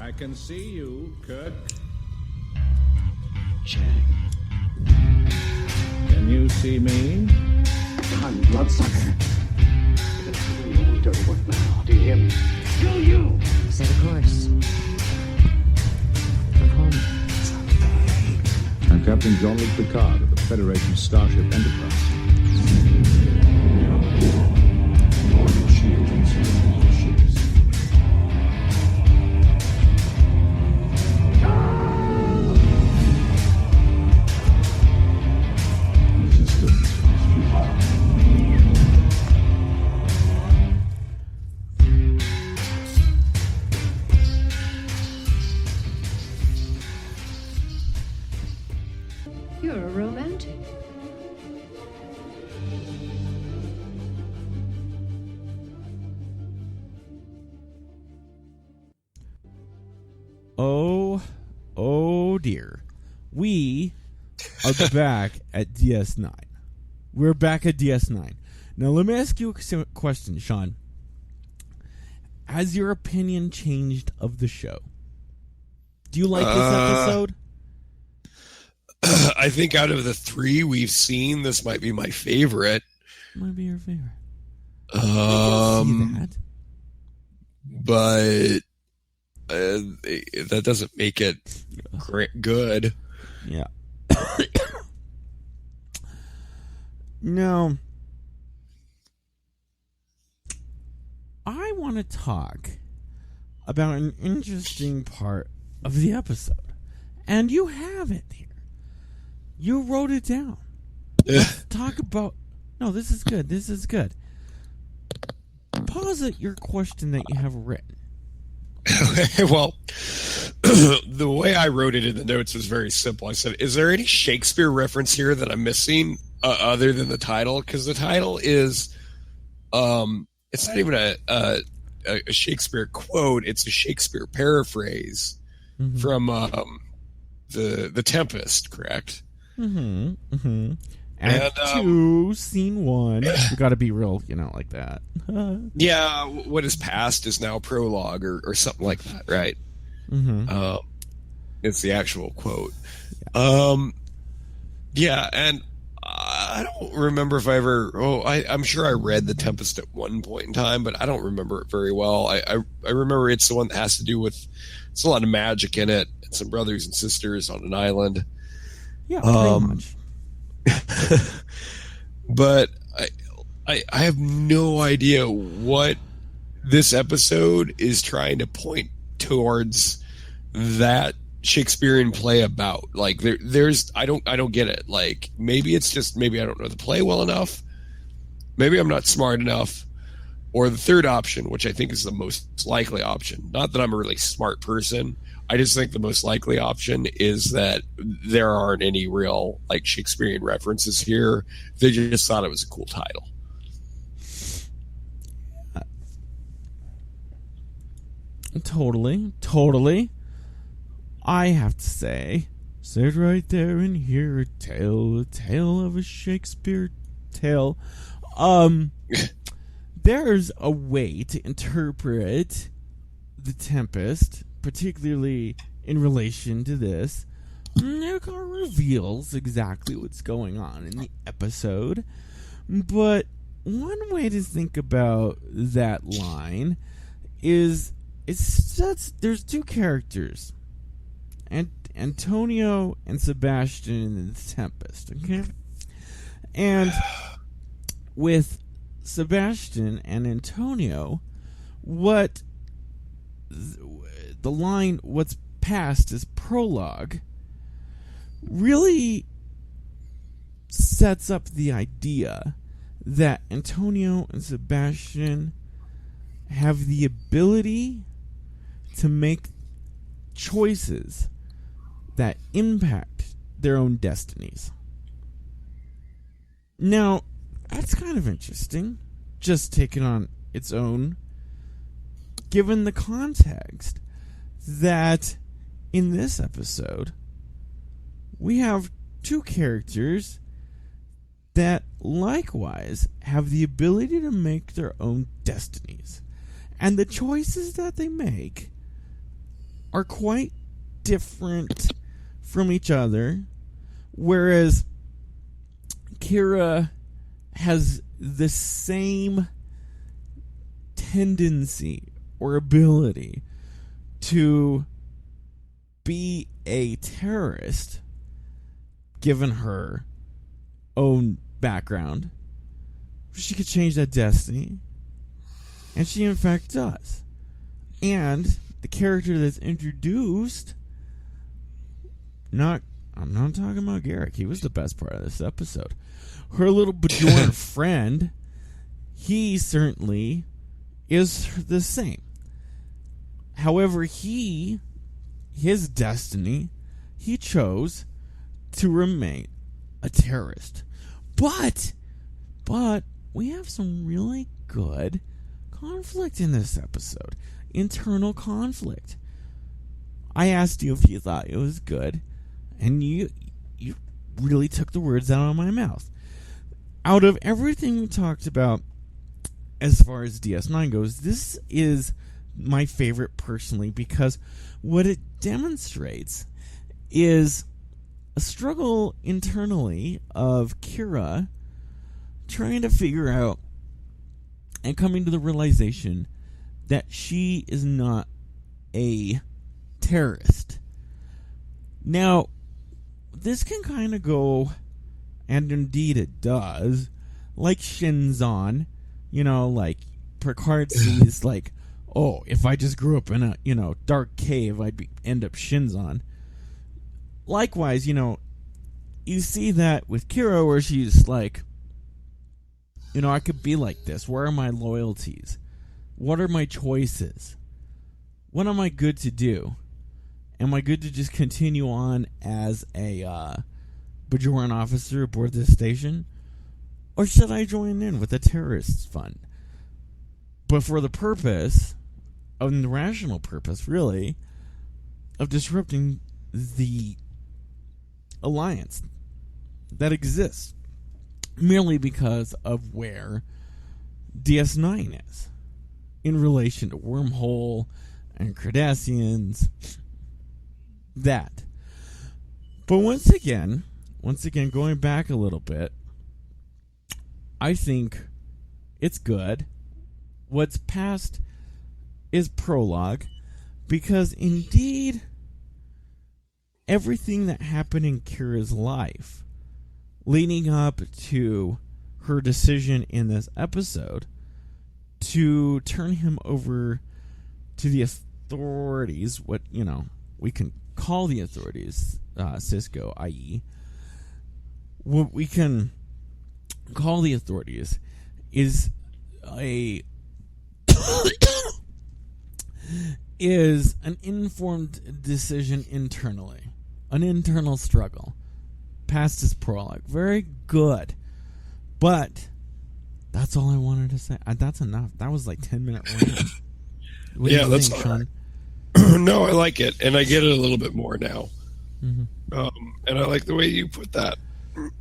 I can see you, Kirk. Chang. Can you see me? I'm bloodsucker. You're dirty work now. Do you hear me? Do you? Set a course. For home. I'm Captain Jean-Luc Picard of the Federation Starship Enterprise. You're a romantic. Oh dear. We are back at DS9. We're back at DS9. Now, let me ask you a question, Shaun. Has your opinion changed of the show? Do you like this episode? I think out of the three we've seen, this might be my favorite. Might be your favorite. I can see that. But that doesn't make it good. Yeah. Now, I want to talk about an interesting part of the episode. And you have it here. You wrote it down. Let's talk about... No, this is good. This is good. Posit your question that you have written. Well, the way I wrote it in the notes was very simple. I said, is there any Shakespeare reference here that I'm missing other than the title? Because the title is... it's not even a Shakespeare quote. It's a Shakespeare paraphrase from the Tempest, correct? Act 2, Scene 1. You got to be real, like that. Yeah, what is past is now prologue or something like that, right? It's the actual quote. Yeah, and I don't remember if I ever... I'm sure I read The Tempest at one point in time, but I don't remember it very well. I remember it's the one that has to do with... It's a lot of magic in it, and some brothers and sisters on an island. Yeah, pretty much. But I have no idea what this episode is trying to point towards that Shakespearean play about. Like there's I don't get it. Like maybe it's just maybe I don't know the play well enough. Maybe I'm not smart enough. Or the third option, which I think is the most likely option. Not that I'm a really smart person. I just think the most likely option is that there aren't any real like Shakespearean references here. They just thought it was a cool title. Totally. I have to say, sit right there and hear a tale of a Shakespeare tale. There's a way to interpret The Tempest, particularly in relation to this. It reveals exactly what's going on in the episode. But one way to think about that line is there's two characters, Antonio and Sebastian in The Tempest, okay? And with Sebastian and Antonio, what the line, what's past is prologue, really sets up the idea that Antonio and Sebastian have the ability to make choices that impact their own destinies. Now, that's kind of interesting, just taken on its own, given the context that in this episode, we have two characters that likewise have the ability to make their own destinies. And the choices that they make are quite different from each other, whereas Kira has the same tendency or ability to be a terrorist, given her own background. She could change that destiny, and she in fact does. And the character that's introduced, I'm not talking about Garak. He was the best part of this episode. Her little Bajoran friend, he certainly is the same. However, his destiny, he chose to remain a terrorist. But we have some really good conflict in this episode. Internal conflict. I asked you if you thought it was good, and you really took the words out of my mouth. Out of everything we talked about as far as DS9 goes, this is my favorite personally, because what it demonstrates is a struggle internally of Kira trying to figure out and coming to the realization that she is not a terrorist. Now, this can kind of go, and indeed it does, like Shinzon. Like Picard sees, like, oh, if I just grew up in a, dark cave, I'd end up Shinzon. Likewise, you see that with Kira, where she's like, I could be like this. Where are my loyalties? What are my choices? What am I good to do? Am I good to just continue on as a Bajoran officer aboard this station? Or should I join in with the terrorists fund? But for the purpose, of the rational purpose, really, of disrupting the alliance that exists, merely because of where DS9 is in relation to Wormhole and Cardassians. That. But once again, going back a little bit, I think it's good. What's past is prologue, because indeed everything that happened in Kira's life leading up to her decision in this episode to turn him over to the authorities, what we can call the authorities, Cisco, i.e. what we can call the authorities, is is an informed decision internally, an internal struggle. Past his prologue, very good, but that's all I wanted to say. That's enough. That was like 10-minute rant. Yeah, that's all right. No, I like it, and I get it a little bit more now. Mm-hmm. And I like the way you put that,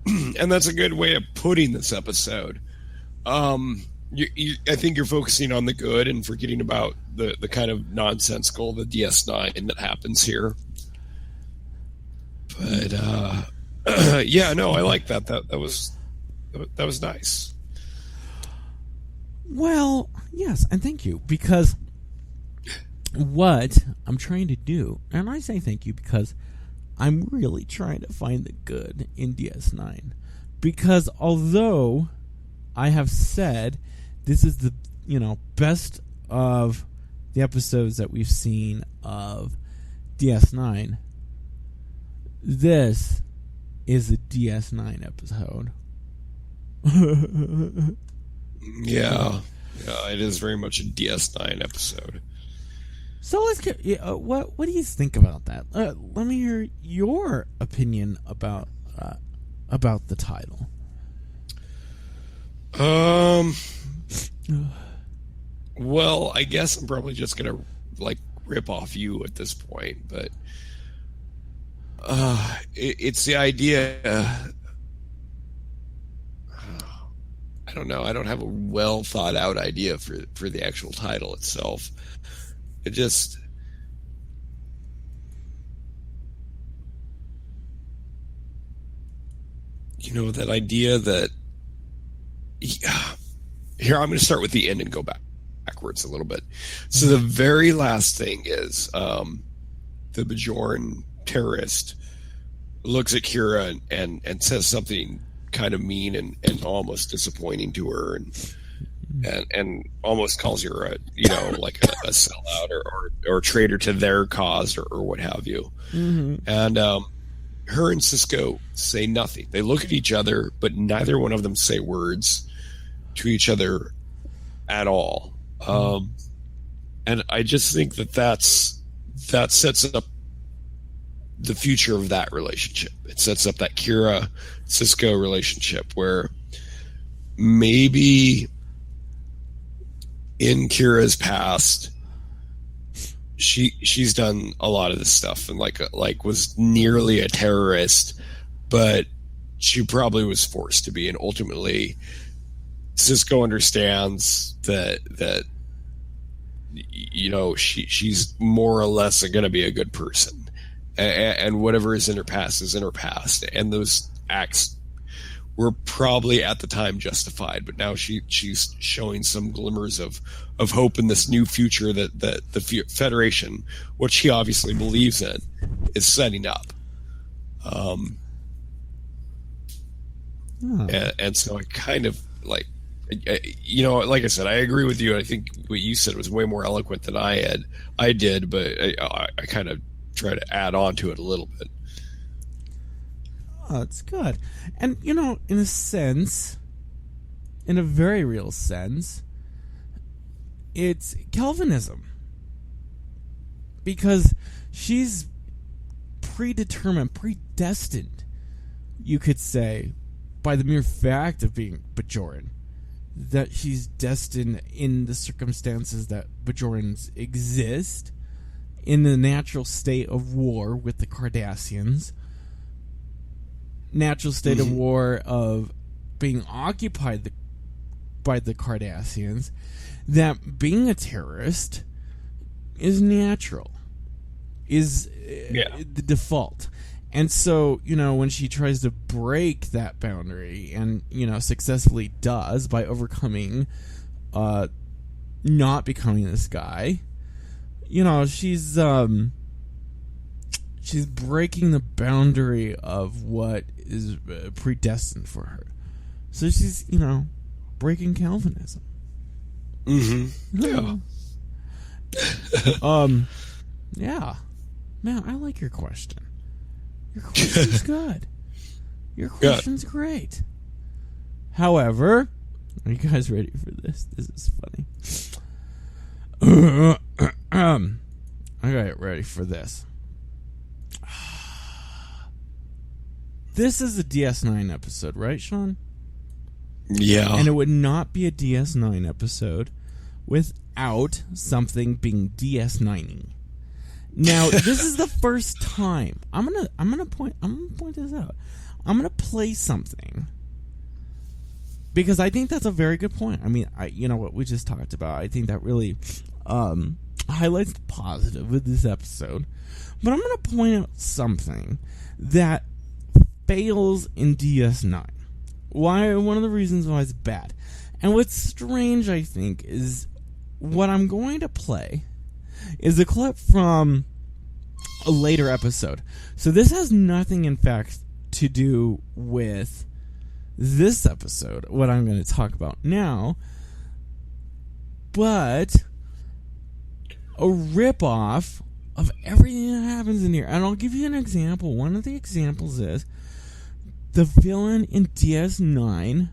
and that's a good way of putting this episode. I think you're focusing on the good and forgetting about the kind of nonsensical, the DS9 that happens here. But yeah, no, I like that. That was nice. Well, yes, and thank you, because what I'm trying to do, and I say thank you because I'm really trying to find the good in DS9, because although I have said this is the best of the episodes that we've seen of DS9, this is a DS9 episode. Yeah, it is very much a DS9 episode. So let's get. What do you think about that? Let me hear your opinion about the title. Well, I guess I'm probably just gonna rip off you at this point, but it's the idea. I don't know. I don't have a well thought out idea for the actual title itself. that idea that here, I'm going to start with the end and go backwards a little bit. So the very last thing is the Bajoran terrorist looks at Kira and says something kind of mean and almost disappointing to her, and almost calls her a sellout or traitor to their cause or what have you. Mm-hmm. And her and Cisco say nothing. They look at each other, but neither one of them say words to each other at all. And I just think that sets up the future of that relationship. It sets up that Kira Cisco relationship where maybe in Kira's past she's done a lot of this stuff and like was nearly a terrorist, but she probably was forced to be, and ultimately Cisco understands that she's more or less going to be a good person, and whatever is in her past is in her past, and those acts were probably at the time justified, but now she's showing some glimmers of hope in this new future that the Federation, what she obviously believes in, is setting up. And so I kind of like I said, I agree with you. I think what you said was way more eloquent than I did, but I kind of try to add on to it a little bit. Oh, it's good. And, in a sense, in a very real sense, it's Calvinism. Because she's predetermined, predestined, you could say, by the mere fact of being Bajoran, that she's destined in the circumstances that Bajorans exist, in the natural state of war with the Cardassians, natural state of war of being occupied by the Cardassians, that being a terrorist is natural, is the default. And so, when she tries to break that boundary and, successfully does by overcoming, not becoming this guy, she's breaking the boundary of what is predestined for her. So she's, breaking Calvinism. Mm-hmm. Yeah. Yeah. Man, I like your question. Your question's good. Your question's great. However, are you guys ready for this? This is funny. I got ready for this. This is a DS9 episode, right, Shaun? Yeah. And it would not be a DS9 episode without something being DS9ing. Now, this is the first time. I'm gonna point this out. I'm gonna play something because I think that's a very good point. I mean, what we just talked about. I think that really highlights the positive with this episode. But I'm gonna point out something that fails in DS9. Why? One of the reasons why it's bad. And what's strange, I think, is what I'm going to play is a clip from a later episode. So this has nothing, in fact, to do with this episode, what I'm going to talk about now, but a ripoff of everything that happens in here. And I'll give you an example. One of the examples is the villain in DS9,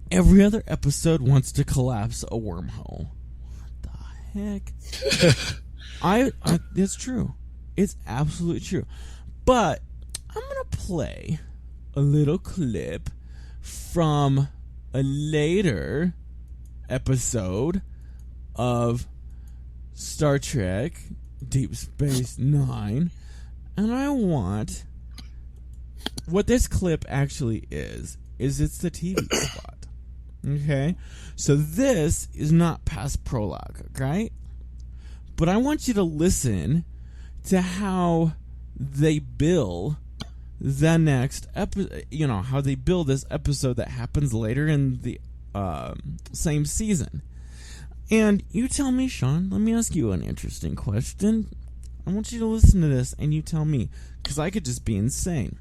every other episode wants to collapse a wormhole. What the heck? It's true. It's absolutely true. But I'm going to play a little clip from a later episode of Star Trek Deep Space Nine. And I want... What this clip actually is it's the TV spot. Okay? So this is not past prologue, okay? But I want you to listen to how they bill the next episode, how they build this episode that happens later in the same season. And you tell me, Shaun, let me ask you an interesting question. I want you to listen to this and you tell me, because I could just be insane.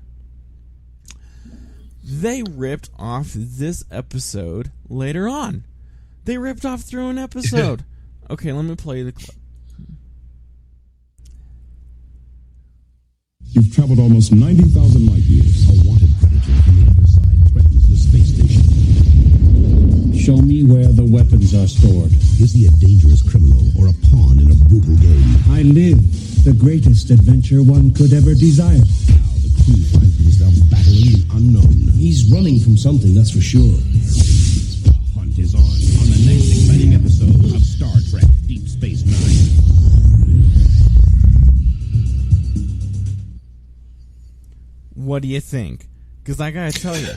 They ripped off this episode later on. They ripped off through an episode. Okay, let me play the clip. You've traveled almost 90,000 light years. A wanted predator from the other side threatens the space station. Show me where the weapons are stored. Is he a dangerous criminal or a pawn in a brutal game? I live the greatest adventure one could ever desire. Now the crew finds themselves battling the unknown. He's running from something, that's for sure. The hunt is on the next exciting episode of Star Trek Deep Space Nine. What do you think? Because I gotta tell you,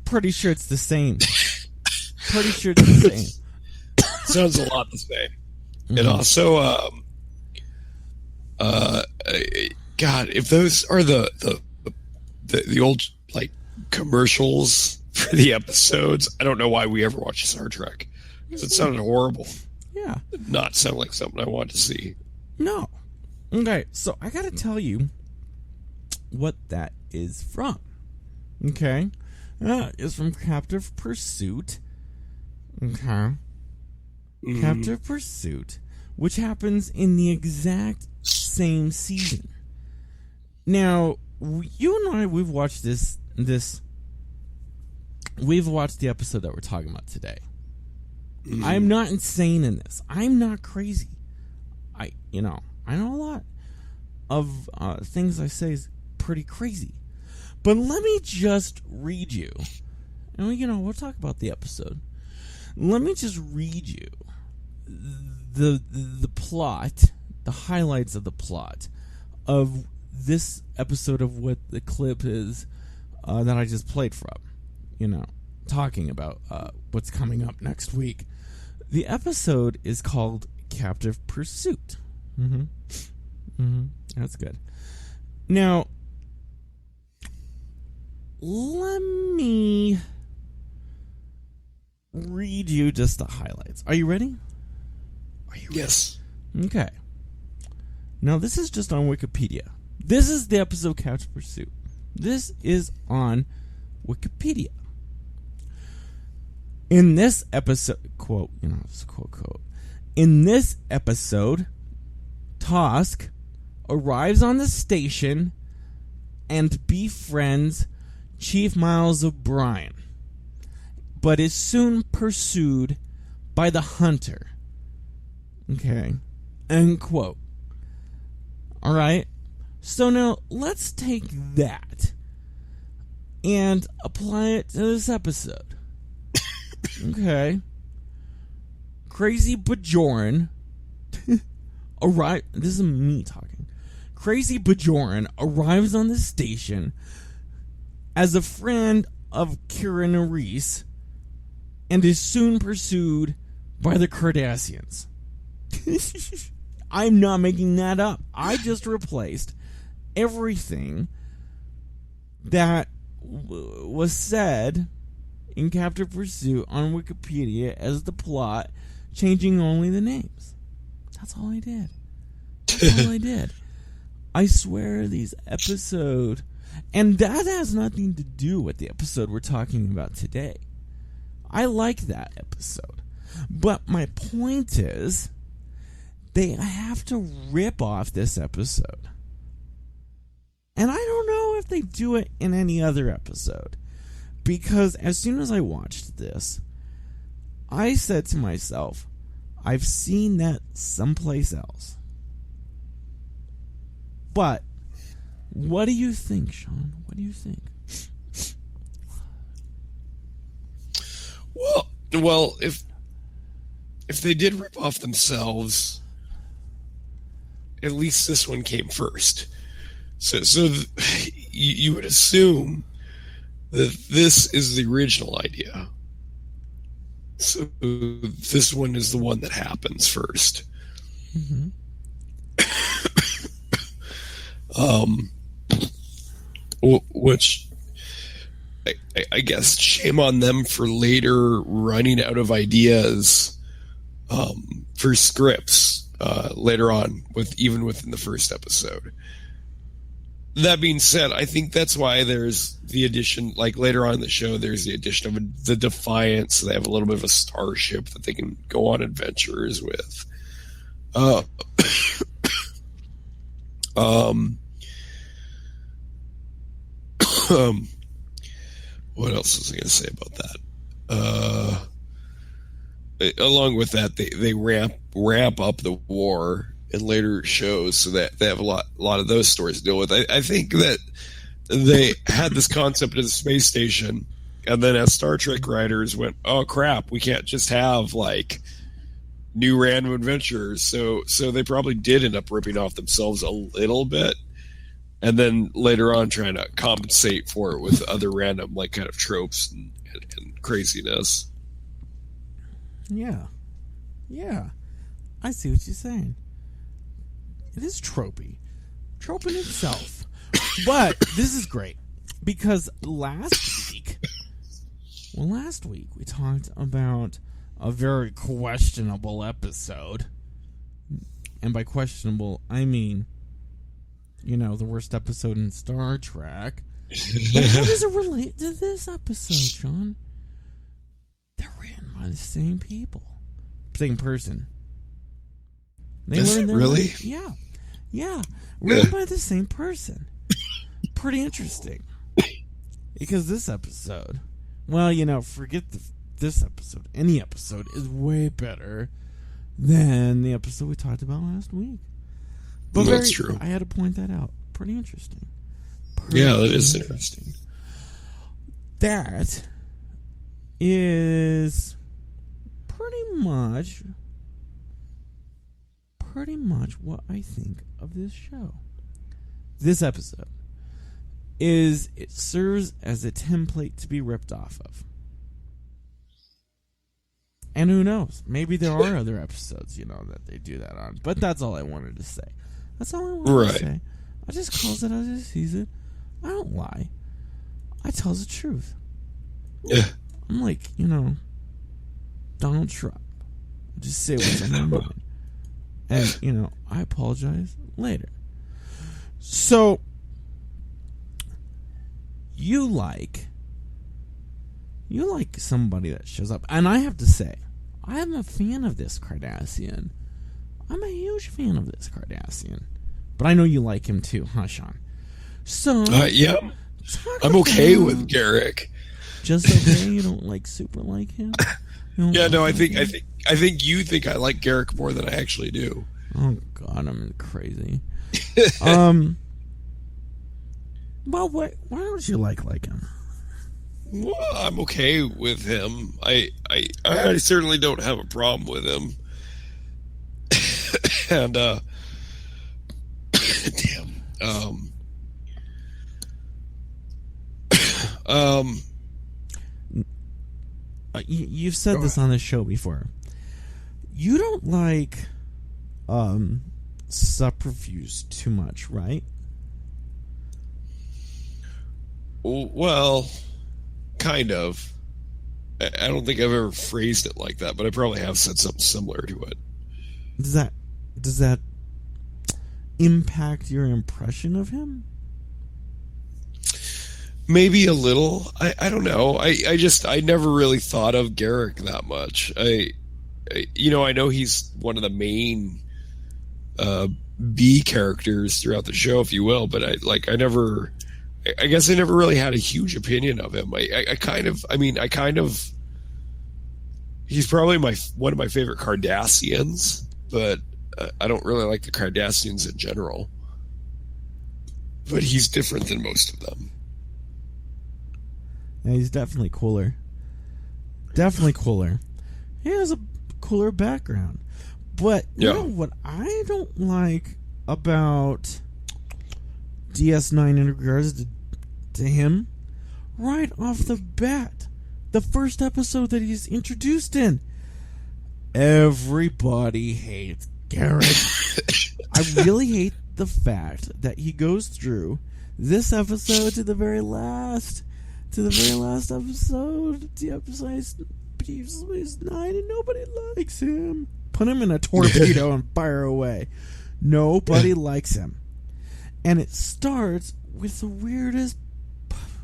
pretty sure it's the same. Pretty sure it's the same. Sounds a lot the same. Mm-hmm. And also, God, if those are the old like commercials for the episodes, I don't know why we ever watched Star Trek, because it sounded horrible. Yeah. It did not sound like something I want to see. No. Okay, so I gotta tell you what that is from. Okay? It's from Captive Pursuit. Okay. Captive Pursuit, which happens in the exact same season. Now, you and I, we've watched we've watched the episode that we're talking about today. I'm not insane in this. I'm not crazy. I know a lot of things I say is pretty crazy. But let me just read you. And we'll talk about the episode. Let me just read you the plot, the highlights of the plot of this episode of what the clip is that I just played from. Talking about what's coming up next week. The episode is called Captive Pursuit. That's good. Now, let me read you just the highlights. Are you ready? Yes. Okay. Now, this is just on Wikipedia. This is the episode Captive Pursuit. This is on Wikipedia. In this episode, quote, quote. In this episode, Tosk arrives on the station and befriends Chief Miles O'Brien, but is soon pursued by the Hunter. Okay. End quote. Alright? So now, let's take that and apply it to this episode. Okay. Crazy Bajoran arrives. This is me talking. Crazy Bajoran arrives on the station as a friend of Kira Nerys and is soon pursued by the Cardassians. I'm not making that up. I just replaced everything that was said in Captive Pursuit on Wikipedia as the plot, changing only the names. That's all I did. That's all I did. I swear these episodes, and that has nothing to do with the episode we're talking about today. I like that episode. But my point is, they have to rip off this episode. And I don't know if they do it in any other episode. Because as soon as I watched this, I said to myself, I've seen that someplace else. But what do you think, Shaun? What do you think? Well, if they did rip off themselves, at least this one came first. So you would assume that this is the original idea. So this one is the one that happens first. which I guess shame on them for later running out of ideas for scripts later on, even within the first episode. That being said, I think that's why there's the addition, like later on in the show, there's the addition of the Defiance. So they have a little bit of a starship that they can go on adventures with. What else was I going to say about that? Along with that, they ramp up the war in later shows, so that they have a lot of those stories to deal with. I think that they had this concept of the space station, and then as Star Trek writers went, "Oh crap, we can't just have like new random adventures." So they probably did end up ripping off themselves a little bit, and then later on trying to compensate for it with other random like kind of tropes and craziness. Yeah, I see what you're saying. It is tropey in itself. But this is great because last week we talked about a very questionable episode. And by questionable, I mean, the worst episode in Star Trek. But how does it relate to this episode, Shaun? They're written by the same people. Same person. Is it really? Yeah. Written by the same person. Pretty interesting. Because this episode, forget this episode. Any episode is way better than the episode we talked about last week. But that's true. I had to point that out. Pretty interesting. Yeah, that is interesting. That is pretty much what I think of this show. This episode it serves as a template to be ripped off of. And who knows? Maybe there are other episodes, that they do that on. But that's all I wanted to say. That's all I wanted to say. I just calls it as I sees it. I don't lie. I tell the truth. Yeah. I'm like, Donald Trump. I just say what's on my mind. And, I apologize later. So, you like somebody that shows up. And I have to say, I am a fan of this Cardassian. I'm a huge fan of this Cardassian. But I know you like him too, huh, Shaun? So, yeah. I'm okay with Garak. Just okay? You don't super like him? Yeah, no, I think you think I like Garak more than I actually do. Oh God, I'm crazy. Well, why don't you like him? Well, I'm okay with him. I certainly don't have a problem with him. And you've said this on the show before. You don't like subterfuge too much, right? Well, kind of. I don't think I've ever phrased it like that, but I probably have said something similar to it. Does that impact your impression of him? Maybe a little. I don't know. I never really thought of Garak that much. I know he's one of the main B characters throughout the show, if you will, but I guess I never really had a huge opinion of him. He's probably one of my favorite Cardassians, but I don't really like the Cardassians in general. But he's different than most of them. Yeah, he's definitely cooler. Definitely cooler. He has a cooler background. But you know what I don't like about DS9 in regards to him? Right off the bat, the first episode that he's introduced in, everybody hates Garak. I really hate the fact that he goes through this episode to the very last episode, the episode Space Nine, and nobody likes him. Put him in a torpedo and fire away. Nobody likes him. And it starts with the weirdest,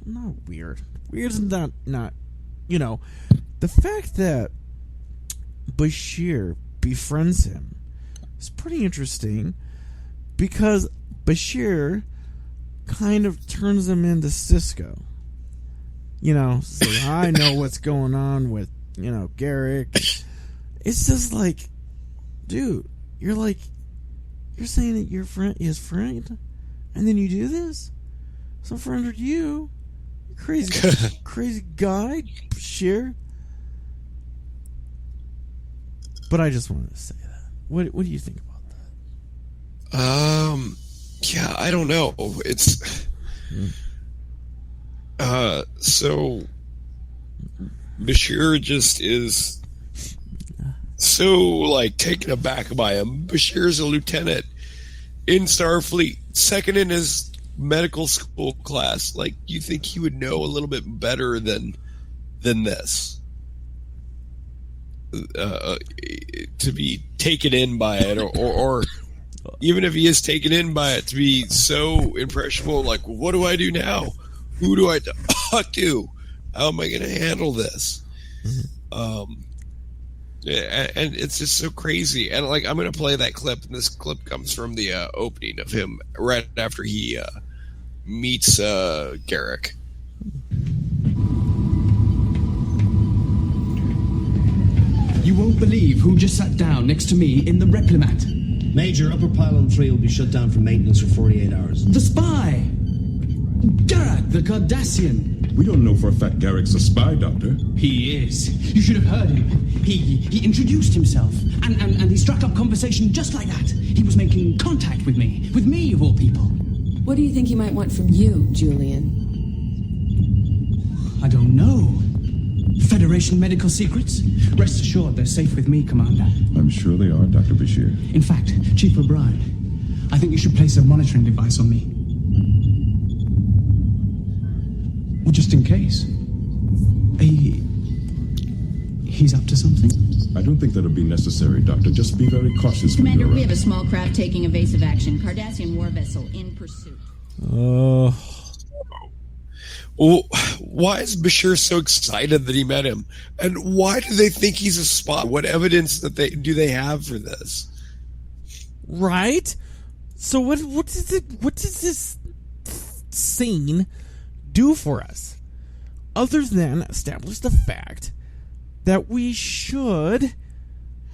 not weird. Weird is not, the fact that Bashir befriends him is pretty interesting, because Bashir kind of turns him into Cisco. Say, I know what's going on with, Garak. It's just like, dude, you're saying that you're his friend, and then you do this? Some friend of you? Crazy guy, Bashir. But I just wanted to say that. What do you think about that? Yeah, I don't know. It's so Bashir just is so taken aback by him. Bashir's a lieutenant in Starfleet, second in his medical school class. You think he would know a little bit better than this? To be taken in by it, or even if he is taken in by it, to be so impressionable, what do I do now? Who do I talk to? How am I going to handle this? And it's just so crazy. And I'm going to play that clip, and this clip comes from the opening of him right after he meets Garak. You won't believe who just sat down next to me in the replimat. Major, upper pylon 3 will be shut down for maintenance for 48 hours. The spy! Garak, the Cardassian. We don't know for a fact Garak's a spy, Doctor. He is. You should have heard him. He introduced himself, and he struck up conversation just like that. He was making contact with me of all people. What do you think he might want from you, Julian? I don't know. Federation medical secrets? Rest assured they're safe with me, Commander. I'm sure they are, Dr. Bashir. In fact, Chief O'Brien, I think you should place a monitoring device on me. Well, just in case. He's up to something? I don't think that'll be necessary, Doctor. Just be very cautious. Commander, we have a small craft taking evasive action. Cardassian war vessel in pursuit. Well, why is Bashir so excited that he met him? And why do they think he's a spy? What evidence do they have for this? Right? So what does this scene do for us? Other than establish the fact that we should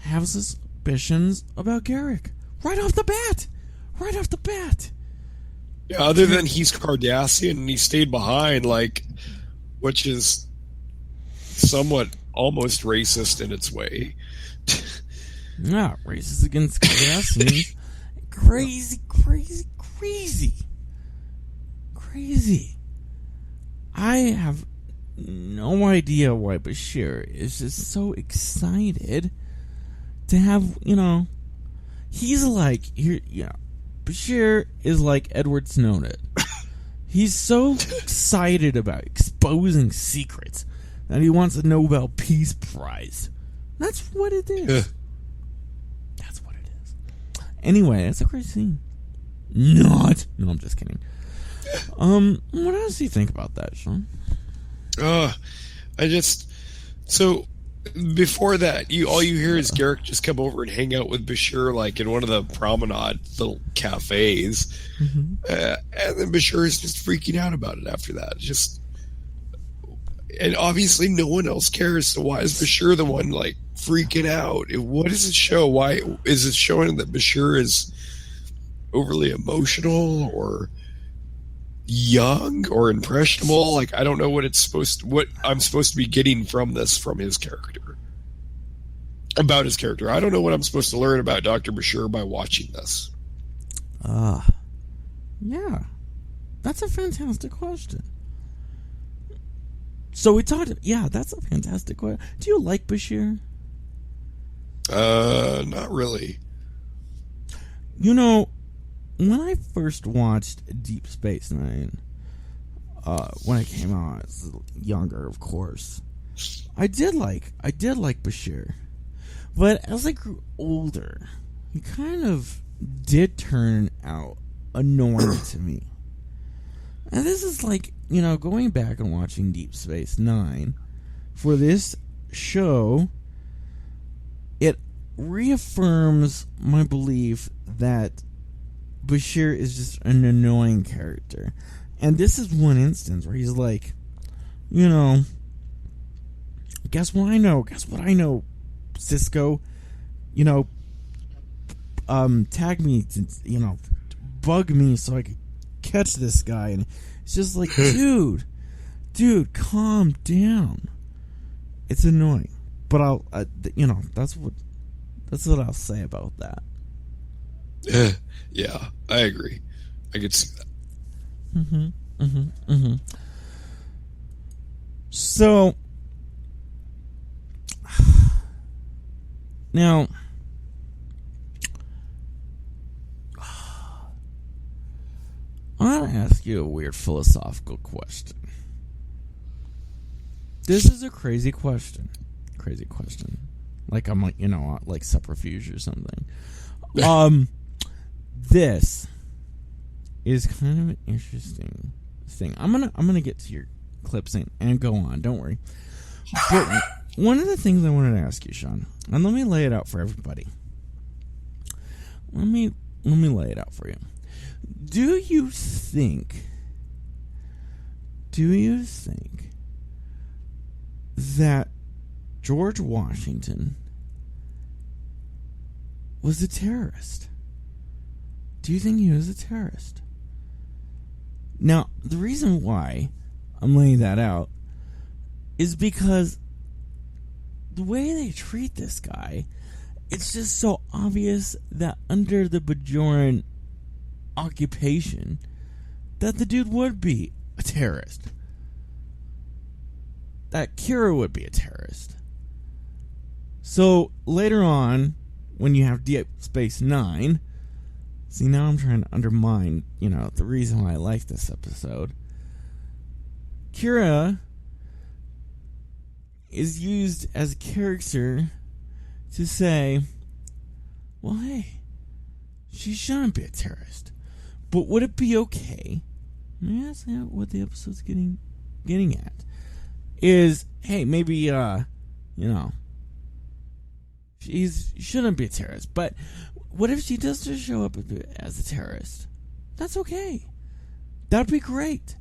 have suspicions about Garak. Right off the bat. Yeah, other than he's Cardassian and he stayed behind, which is somewhat almost racist in its way. Yeah, racist against Cardassians. Crazy. I have no idea why Bashir is just so excited to have, he's Bashir is like Edward Snowden. He's so excited about exposing secrets that he wants a Nobel Peace Prize. That's what it is. That's what it is. Anyway, that's a great scene. No, I'm just kidding. What else do you think about that, Shaun? So before that, all you hear is Garak just come over and hang out with Bashir in one of the promenade little cafes, and then Bashir is just freaking out about it after that. And obviously no one else cares. So why is Bashir the one freaking out? What does it show? Why is it showing that Bashir is overly emotional or young or impressionable? I don't know what I'm supposed to be getting from his character, about his character. I don't know what I'm supposed to learn about Dr. Bashir by watching this. Yeah, that's a fantastic question. So we talked. Yeah, that's a fantastic question. Do you like Bashir? Not really. when I first watched Deep Space Nine, when it came out, I was younger, of course. I did like Bashir, but as I grew older, he kind of did turn out annoying to me. And this is like, going back and watching Deep Space Nine for this show, it reaffirms my belief that Bashir is just an annoying character. And this is one instance where he's like, guess what I know, Cisco, tag me, bug me so I can catch this guy. And it's just like, dude, calm down. It's annoying, but that's what I'll say about that. Yeah, I agree. I could see that. So now, I want to ask you a weird philosophical question. This is a crazy question. Like I'm like, like subterfuge or something. This is kind of an interesting thing. I'm gonna get to your clips and go on. Don't worry. But one of the things I wanted to ask you, Shaun, and let me lay it out for everybody. Let me lay it out for you. Do you think that George Washington was a terrorist? Do you think he was a terrorist? Now, the reason why I'm laying that out is because the way they treat this guy, it's just so obvious that under the Bajoran occupation, that the dude would be a terrorist. That Kira would be a terrorist. So later on, when you have Deep Space Nine, see, now I'm trying to undermine, the reason why I like this episode. Kira is used as a character to say, well, hey, she shouldn't be a terrorist. But would it be okay? That's not what the episode's getting at. Is, hey, maybe, she shouldn't be a terrorist. But what if she does just show up as a terrorist? That's okay. That'd be great.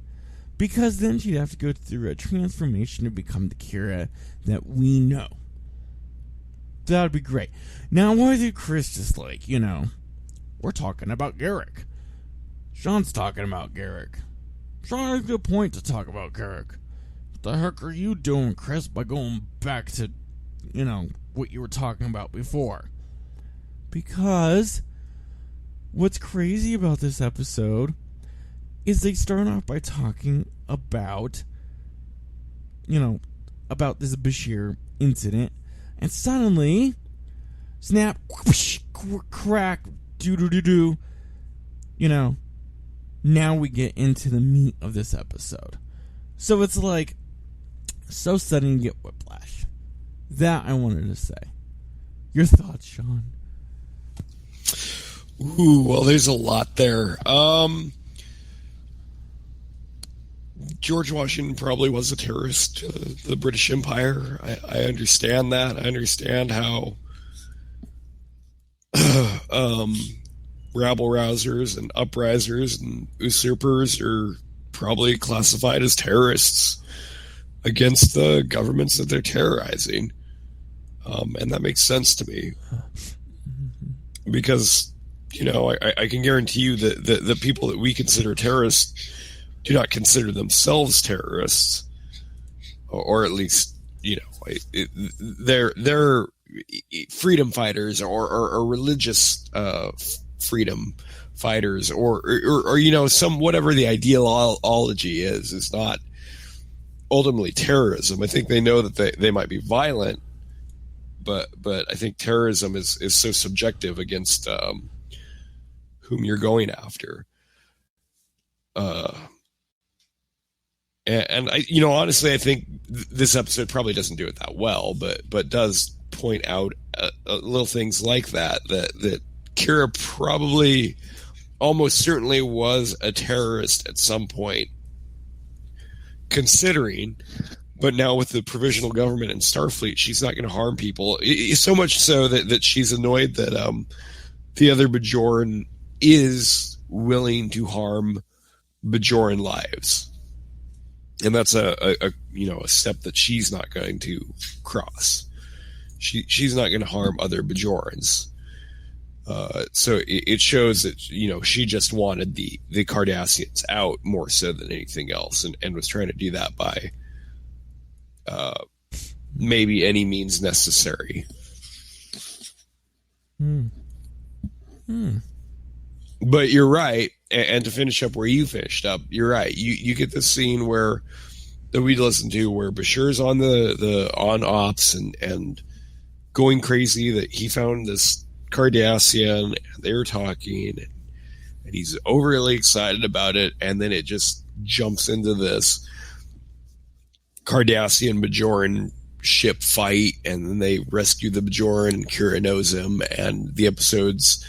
Because then she'd have to go through a transformation to become the Kira that we know. That'd be great. Now, why did Chris just like, we're talking about Garak. Shaun's talking about Garak. Shaun has a good point to talk about Garak. What the heck are you doing, Chris, by going back to, what you were talking about before? Because what's crazy about this episode is they start off by talking about, about this Bashir incident, and suddenly, snap, whoosh, crack, doo-doo-doo-doo, now we get into the meat of this episode. So it's like, so sudden you get whiplash. That I wanted to say. Your thoughts, Shaun? Ooh, well, there's a lot there. George Washington probably was a terrorist to the British Empire. I understand that. I understand how rabble-rousers and uprisers and usurpers are probably classified as terrorists against the governments that they're terrorizing. And that makes sense to me. Because, I can guarantee you that the people that we consider terrorists do not consider themselves terrorists. Or at least, they're freedom fighters or religious freedom fighters or some whatever the ideology is. It's not ultimately terrorism. I think they know that they might be violent, but I think terrorism is so subjective against whom you're going after. And I, honestly, I think this episode probably doesn't do it that well, but does point out little things like that Kira probably almost certainly was a terrorist at some point, considering, but now with the provisional government and Starfleet, she's not going to harm people. So much so that she's annoyed that the other Bajoran is willing to harm Bajoran lives. And that's a step that she's not going to cross. She's not going to harm other Bajorans. So it shows that, she just wanted the Cardassians out more so than anything else, and was trying to do that by maybe any means necessary. But you're right, and to finish up where you finished up, you're right. You get the scene that we listened to where Bashir's on the on ops and going crazy that he found this Cardassian, and they were talking, and he's overly excited about it, and then it just jumps into this Cardassian Bajoran ship fight, and then they rescue the Bajoran, and Kira knows him, and the episode's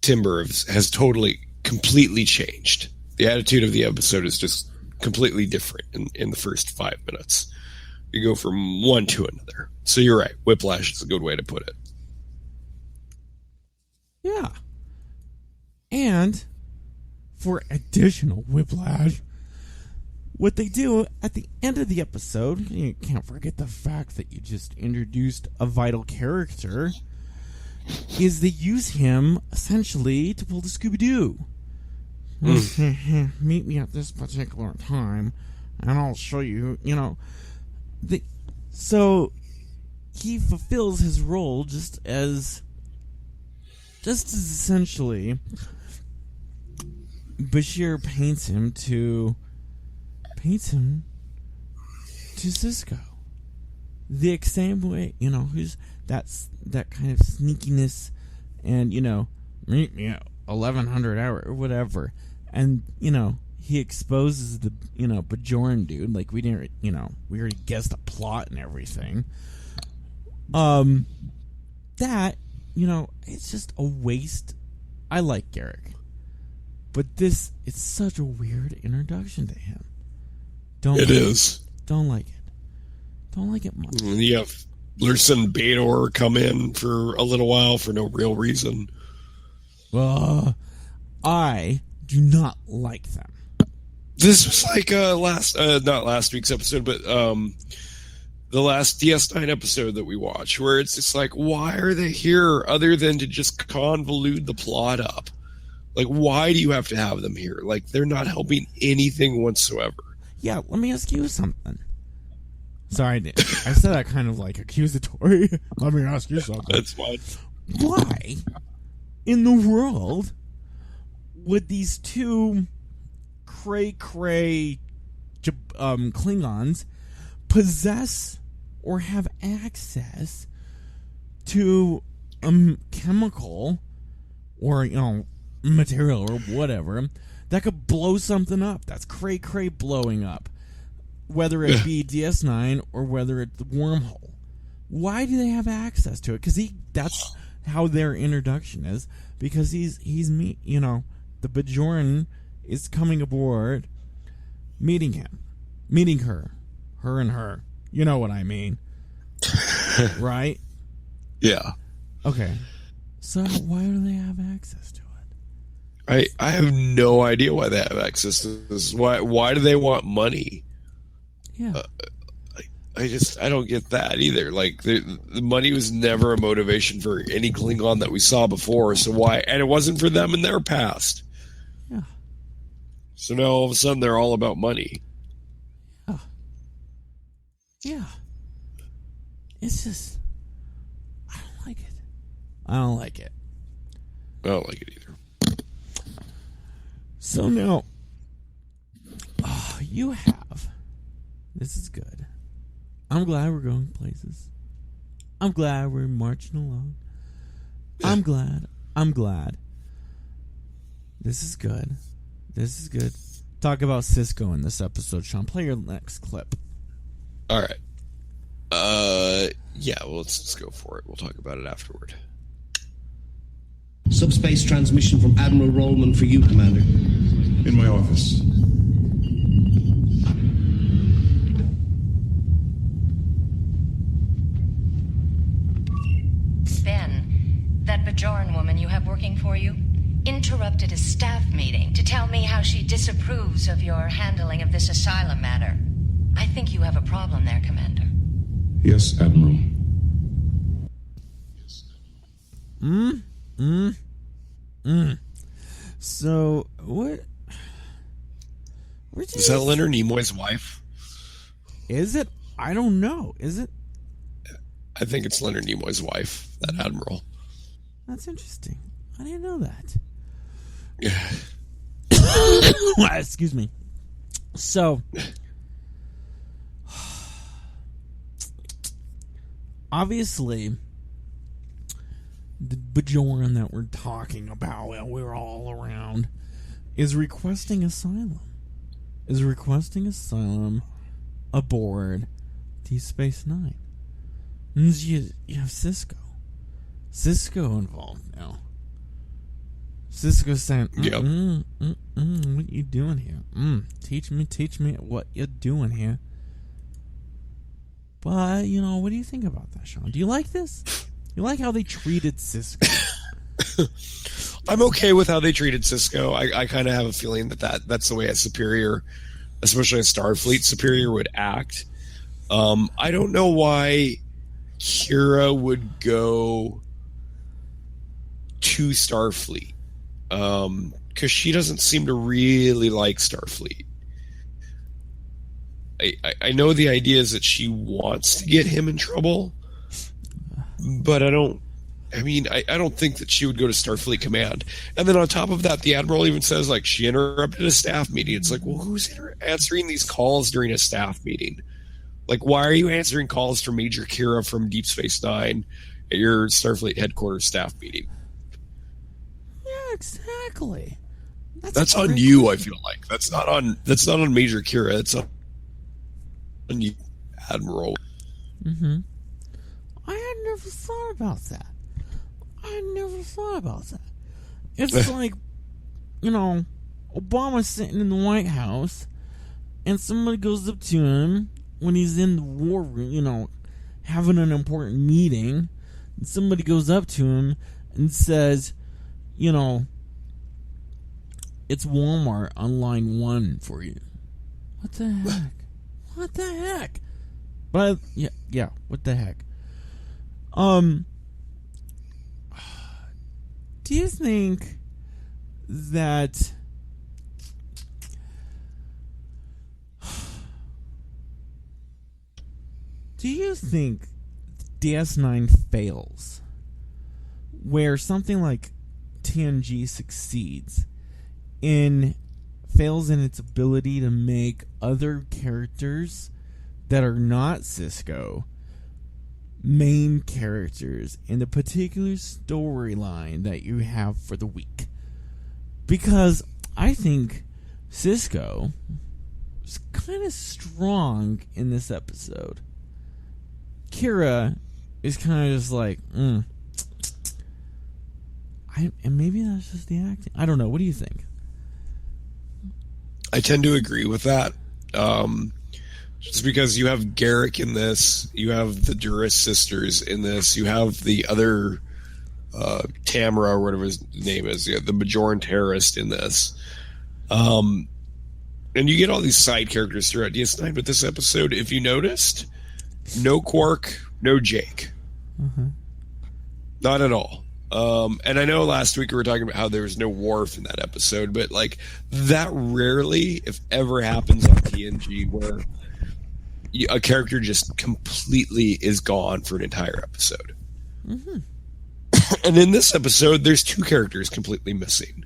timbre has completely changed. The attitude of the episode is just completely different in the first 5 minutes. You go from one to another. So you're right. Whiplash is a good way to put it. Yeah. And for additional whiplash, what they do at the end of the episode, you can't forget the fact that you just introduced a vital character, is they use him essentially to pull the Scooby-Doo. Meet me at this particular time, and I'll show you, so he fulfills his role just as essentially Bashir paints him to Cisco. The same way, who's that kind of sneakiness, and meet me at 1100 hour or whatever, and he exposes the Bajoran dude, like we didn't, we already guessed the plot and everything. That it's just a waste. I like Garak, but it's such a weird introduction to him. Don't like it much. You have Lursen Bator come in for a little while for no real reason. I do not like them. This was like not last week's episode, but the last DS9 episode that we watched, where it's just like, why are they here other than to just convolute the plot up? Like, why do you have to have them here? Like, they're not helping anything whatsoever. Yeah, let me ask you something. Sorry, I said that kind of like accusatory. Let me ask you something. That's fine. Why in the world would these two cray Klingons possess or have access to a chemical or material or whatever that could blow something up? That's cray blowing up, whether it be DS9 or whether it's the wormhole. Why do they have access to it? Because that's how their introduction is. Because he's me, the Bajoran is coming aboard, meeting her, and her. You know what I mean, right? Yeah. Okay. So why do they have access to it? I have no idea why they have access to this. Why do they want money? Yeah. I don't get that either. Like the money was never a motivation for any Klingon that we saw before. So why? And it wasn't for them in their past. Yeah. So now all of a sudden they're all about money. Yeah. Yeah. It's just, I don't like it. I don't like it either. So now, you have. This is good. I'm glad we're going places. I'm glad we're marching along. I'm glad. I'm glad. This is good. This is good. Talk about Cisco in this episode, Shaun. Play your next clip. All right. Yeah, well, let's just go for it. We'll talk about it afterward. Subspace transmission from Admiral Rollman for you, Commander. In my office. Ben, that Bajoran woman you have working for you interrupted a staff meeting to tell me how she disapproves of your handling of this asylum matter. I think you have a problem there, Commander. Yes, Admiral. So, what Is that Leonard Nimoy's wife? Is it? I don't know. Is it? I think it's Leonard Nimoy's wife, that Admiral. That's interesting. I didn't know that. Yeah. Excuse me. So, obviously, the Bajoran that we're talking about, that we're all around, is requesting asylum. Aboard Deep Space Nine. And you have Cisco. Cisco involved now. Cisco saying, what you doing here? Teach me what you're doing here. But, what do you think about that, Shaun? Do you like this? You like how they treated Cisco? I'm okay with how they treated Cisco. I kind of have a feeling that's the way a superior, especially a Starfleet superior, would act. I don't know why Kira would go to Starfleet, because she doesn't seem to really like Starfleet. I know the idea is that she wants to get him in trouble, but I don't think that she would go to Starfleet Command. And then on top of that, the Admiral even says, like, she interrupted a staff meeting. It's like, well, who's answering these calls during a staff meeting? Like, why are you answering calls from Major Kira from Deep Space Nine at your Starfleet headquarters staff meeting? Yeah, exactly. That's on you, I feel like. That's not on Major Kira. It's on you, Admiral. Mm-hmm. I had never thought about that. It's like, Obama's sitting in the White House, and somebody goes up to him when he's in the war room, having an important meeting, and somebody goes up to him and says, it's Walmart on line 1 for you. What the heck? What the heck? But, yeah, what the heck? Do you think that DS9 fails where something like TNG fails in its ability to make other characters that are not Cisco main characters in the particular storyline that you have for the week? Because I think Cisco is kind of strong in this episode. Kira is kind of just like, and maybe that's just the acting. I don't know. What do you think? I tend to agree with that. Just because you have Garak in this, you have the Duras sisters in this, you have the other Tamara or whatever his name is, the Bajoran terrorist in this. And you get all these side characters throughout DS9, but this episode, if you noticed, no Quark, no Jake. Mm-hmm. Not at all. And I know last week we were talking about how there was no Worf in that episode, but like that rarely, if ever, happens on TNG where a character just completely is gone for an entire episode. Mm-hmm. And in this episode, there's 2 characters completely missing.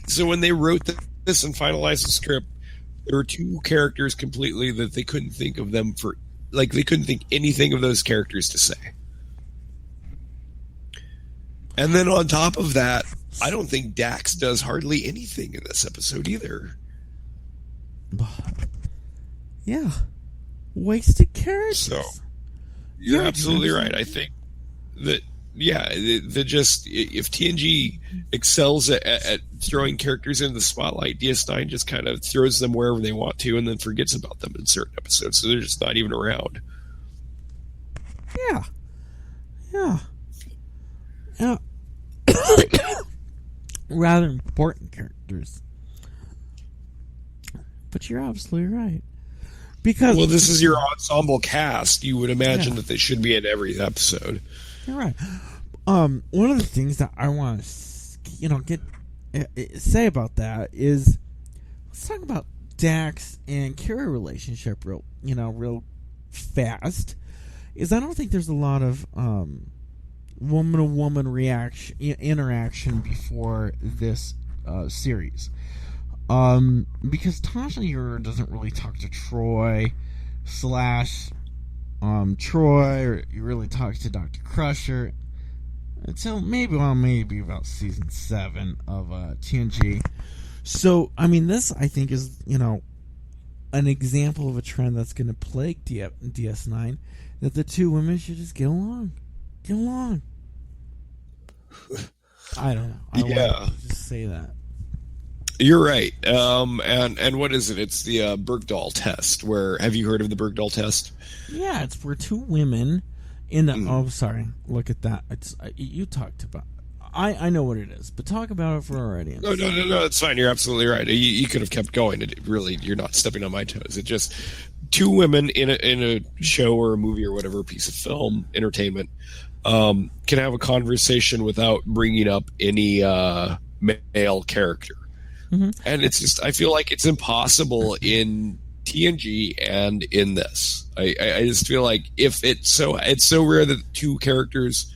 So when they wrote this and finalized the script, there were 2 characters completely that they couldn't think of them for like they couldn't think anything of those characters to say. And then on top of that, I don't think Dax does hardly anything in this episode either. Yeah. Wasted characters. So, you're absolutely right. I think that, if TNG excels at throwing characters into the spotlight, DS9 just kind of throws them wherever they want to and then forgets about them in certain episodes. So they're just not even around. Yeah. Rather important characters. But you're absolutely right. Because this is your ensemble cast. You would imagine that they should be in every episode. You're right. One of the things that I want to, say about that is, let's talk about Dax and Kira relationship real fast. Is I don't think there's a lot of woman-to-woman interaction before this series. Because Tasha Yura doesn't really talk to Troy / Troy, or you really talk to Dr. Crusher until maybe about season 7 of TNG. So, I mean, this I think is, an example of a trend that's going to plague DS9, that the two women should just get along. I don't know. I want to just say that. You're right. And what is it? It's the Bergdahl test. Have you heard of the Bergdahl test? Yeah, it's where two women in the. Oh, sorry. Look at that. It's you talked about. I know what it is, but talk about it for our audience. No. It's fine. You're absolutely right. You could have kept going. You're not stepping on my toes. It just two women in a show or a movie or whatever piece of film entertainment can have a conversation without bringing up any male character. Mm-hmm. And it's just, I feel like it's impossible in TNG and in this. I just feel like it's so rare that two characters,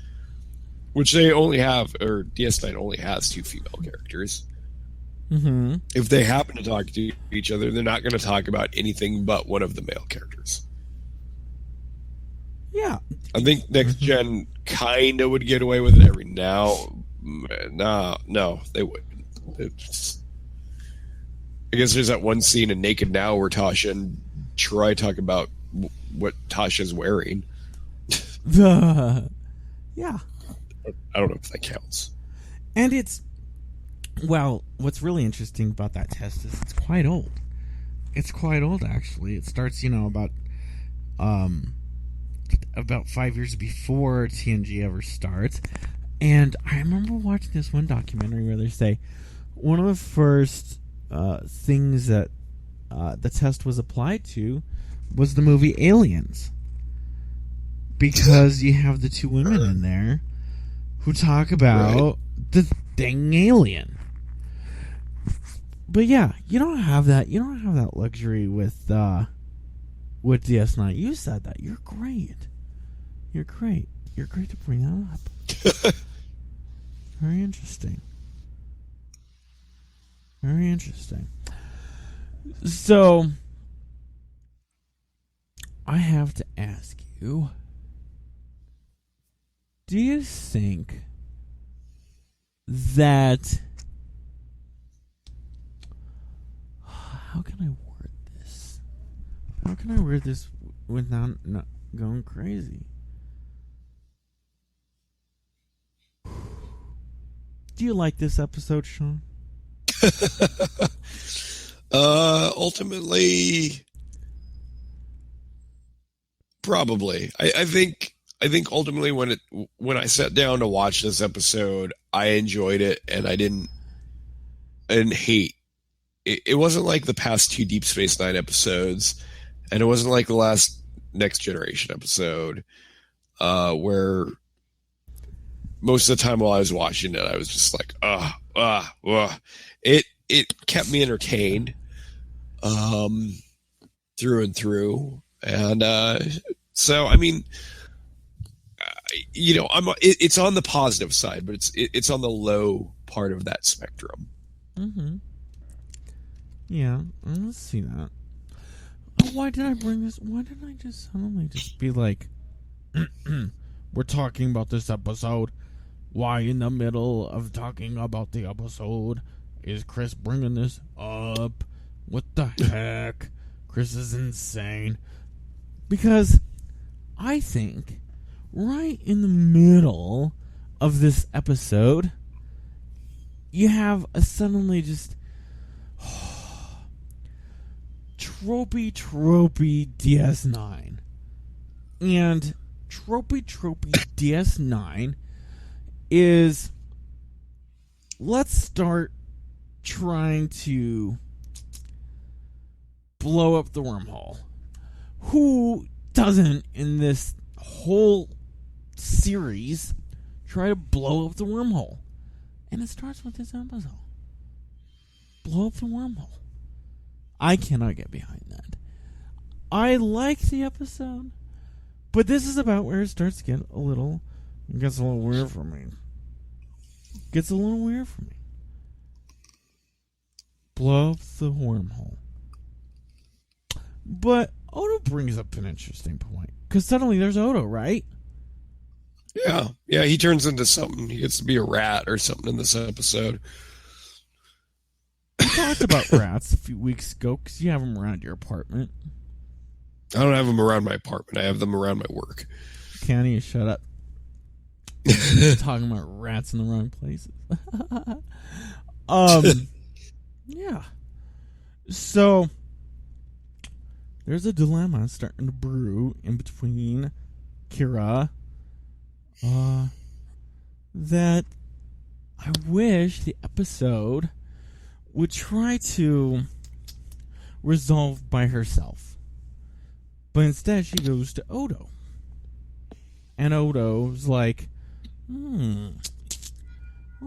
which they only have, or DS9 only has two female characters. Mm-hmm. If they happen to talk to each other, they're not going to talk about anything but one of the male characters. Yeah. I think Next Gen kind of would get away with it every now. No, they wouldn't. I guess there's that one scene in Naked Now where Tasha and Troy talk about what Tasha's wearing. Yeah. I don't know if that counts. And what's really interesting about that test is it's quite old. It's quite old, actually. It starts, about 5 years before TNG ever starts. And I remember watching this one documentary where they say one of the first things that the test was applied to was the movie Aliens, because you have the two women in there who talk about the dang alien. But yeah, you don't have that luxury with DS9. You said that. You're great to bring that up. Very interesting. So, I have to ask you, do you think that... How can I word this without not going crazy? Do you like this episode, Shaun? Ultimately, probably. I think ultimately when I sat down to watch this episode, I enjoyed it, and I didn't hate. It wasn't like the past two Deep Space Nine episodes, and it wasn't like the last Next Generation episode, where most of the time while I was watching it, I was just like, It kept me entertained, through and through, and so I mean, it's on the positive side, but it's on the low part of that spectrum. Mm-hmm. Yeah, let's see that. why did I bring this? Why did I just suddenly just be like, we're talking about this episode? Why in the middle of talking about the episode is Chris bringing this up? What the heck? Chris is insane. Because I think right in the middle of this episode, you have a suddenly just tropey DS9. And tropey DS9 is, let's start trying to blow up the wormhole. Who doesn't in this whole series try to blow up the wormhole? And it starts with this episode. Blow up the wormhole. I cannot get behind that. I like the episode, but this is about where it starts to get a little, gets a little weird for me. Gets a little weird for me. Blow up the wormhole. But Odo brings up an interesting point. Because suddenly there's Odo, right? Yeah. Yeah, he turns into something. He gets to be a rat or something in this episode. We talked about rats a few weeks ago because you have them around your apartment. I don't have them around my apartment. I have them around my work. Canny, shut up. Talking about rats in the wrong places. Yeah. So there's a dilemma starting to brew in between Kira that I wish the episode would try to resolve by herself. But instead she goes to Odo. And Odo's like, I'll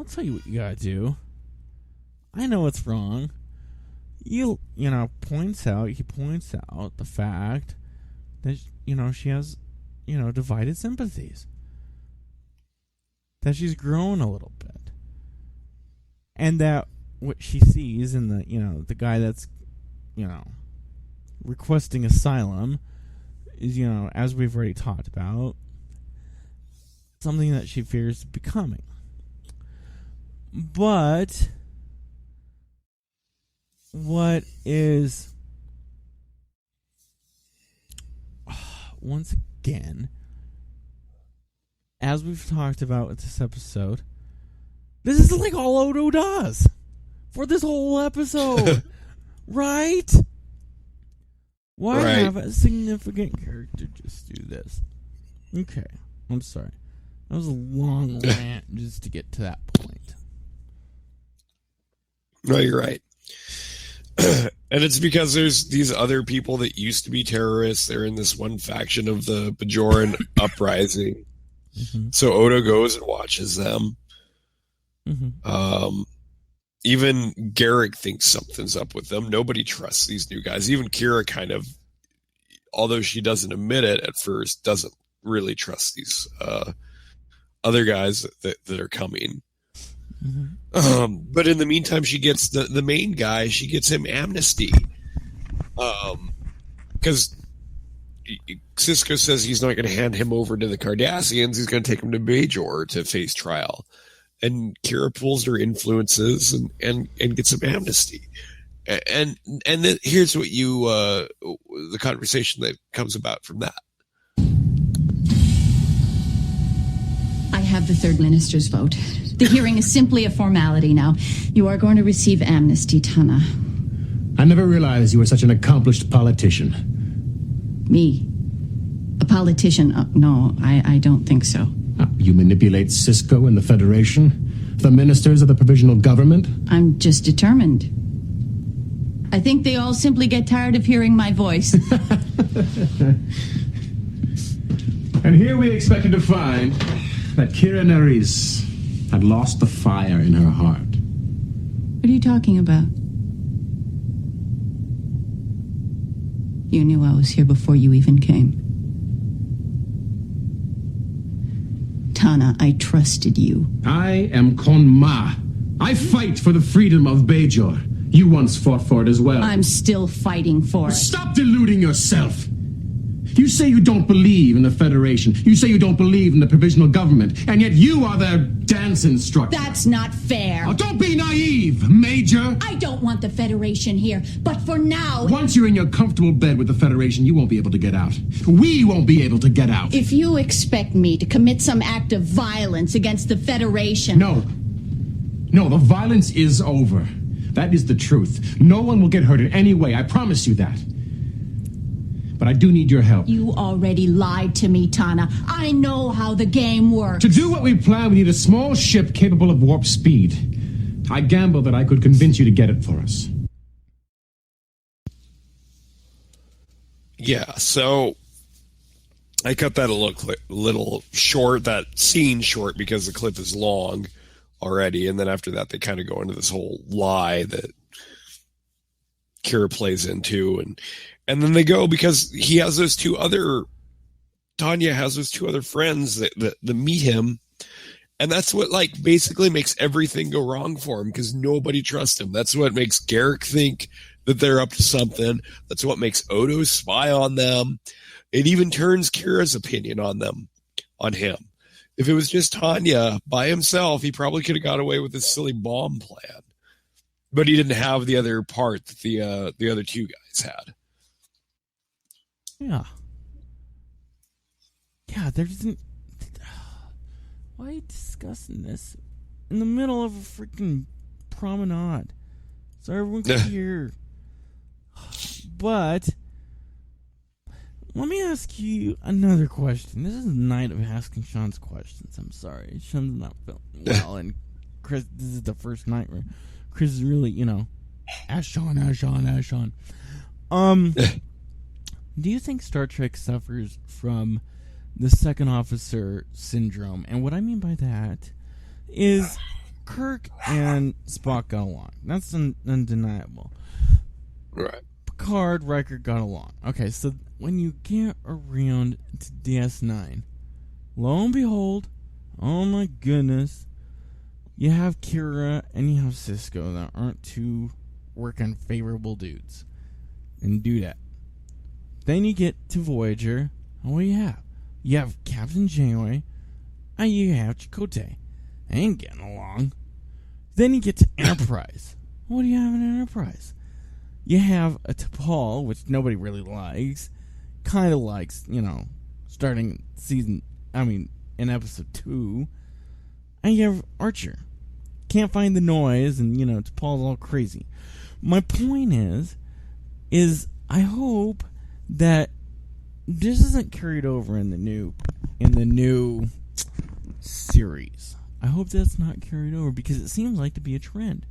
tell you what you gotta do. I know what's wrong. He points out the fact that, she has, divided sympathies. That she's grown a little bit. And that what she sees in the guy that's, requesting asylum is, as we've already talked about, something that she fears becoming. But what is, once again, as we've talked about with this episode, this is like all Odo does for this whole episode. Right? Why have a significant character just do this? Okay, I'm sorry. That was a long rant just to get to that point. No, you're right. And it's because there's these other people that used to be terrorists. They're in this one faction of the Bajoran uprising. Mm-hmm. So Odo goes and watches them. Mm-hmm. Even Garak thinks something's up with them. Nobody trusts these new guys. Even Kira kind of, although she doesn't admit it at first, doesn't really trust these other guys that are coming. Mm-hmm. But in the meantime, she gets the main guy. She gets him amnesty, because Sisko says he's not going to hand him over to the Cardassians. He's going to take him to Bajor to face trial. And Kira pulls her influences and gets him amnesty. And then here's what the conversation that comes about from that. I have the third minister's vote. The hearing is simply a formality now. You are going to receive amnesty, Tana. I never realized you were such an accomplished politician. Me? A politician? No, I don't think so. You manipulate Sisko and the Federation? The ministers of the provisional government? I'm just determined. I think they all simply get tired of hearing my voice. And here we expected to find that Kira Nerys had lost the fire in her heart. What are you talking about? You knew I was here before you even came. Tana, I trusted you. I am Kon Ma. I fight for the freedom of Bajor. You once fought for it as well. I'm still fighting for it. Stop deluding yourself. You say you don't believe in the Federation. You say you don't believe in the provisional government. And yet you are their dance instructor. That's not fair. Oh, don't be naive, Major. I don't want the Federation here, but for now... Once you're in your comfortable bed with the Federation, you won't be able to get out. We won't be able to get out. If you expect me to commit some act of violence against the Federation... No, the violence is over. That is the truth. No one will get hurt in any way, I promise you that. But I do need your help. You already lied to me, Tana. I know how the game works. To do what we plan, we need a small ship capable of warp speed. I gambled that I could convince you to get it for us. Yeah, so I cut that a little short, that scene short, because the clip is long already. And then after that, they kind of go into this whole lie that Kira plays into. And then they go, because he has those Tanya has those two other friends that meet him. And that's what, like, basically makes everything go wrong for him, because nobody trusts him. That's what makes Garak think that they're up to something. That's what makes Odo spy on them. It even turns Kira's opinion on him. If it was just Tanya by himself, he probably could have got away with this silly bomb plan. But he didn't have the other part that the other two guys had. Yeah. Yeah, why are you discussing this in the middle of a freaking promenade? So everyone can hear. But let me ask you another question. This is the night of asking Shaun's questions. I'm sorry. Shaun's not feeling well, and Chris, this is the first night where Chris is really, ask Shaun. Do you think Star Trek suffers from the second officer syndrome? And what I mean by that is Kirk and Spock got along. That's undeniable. Right. Picard, Riker got along. Okay, so when you get around to DS9, lo and behold, oh my goodness, you have Kira and you have Sisko that aren't two working favorable dudes. And do that. Then you get to Voyager, and what do you have? You have Captain Janeway, and you have Chakotay. They ain't getting along. Then you get to Enterprise. What do you have in Enterprise? You have a T'Pol, which nobody really likes. Kind of likes, starting in episode 2. And you have Archer. Can't find the noise, and, T'Pol's all crazy. My point is I hope that this isn't carried over in the new series. I hope that's not carried over, because it seems like to be a trend.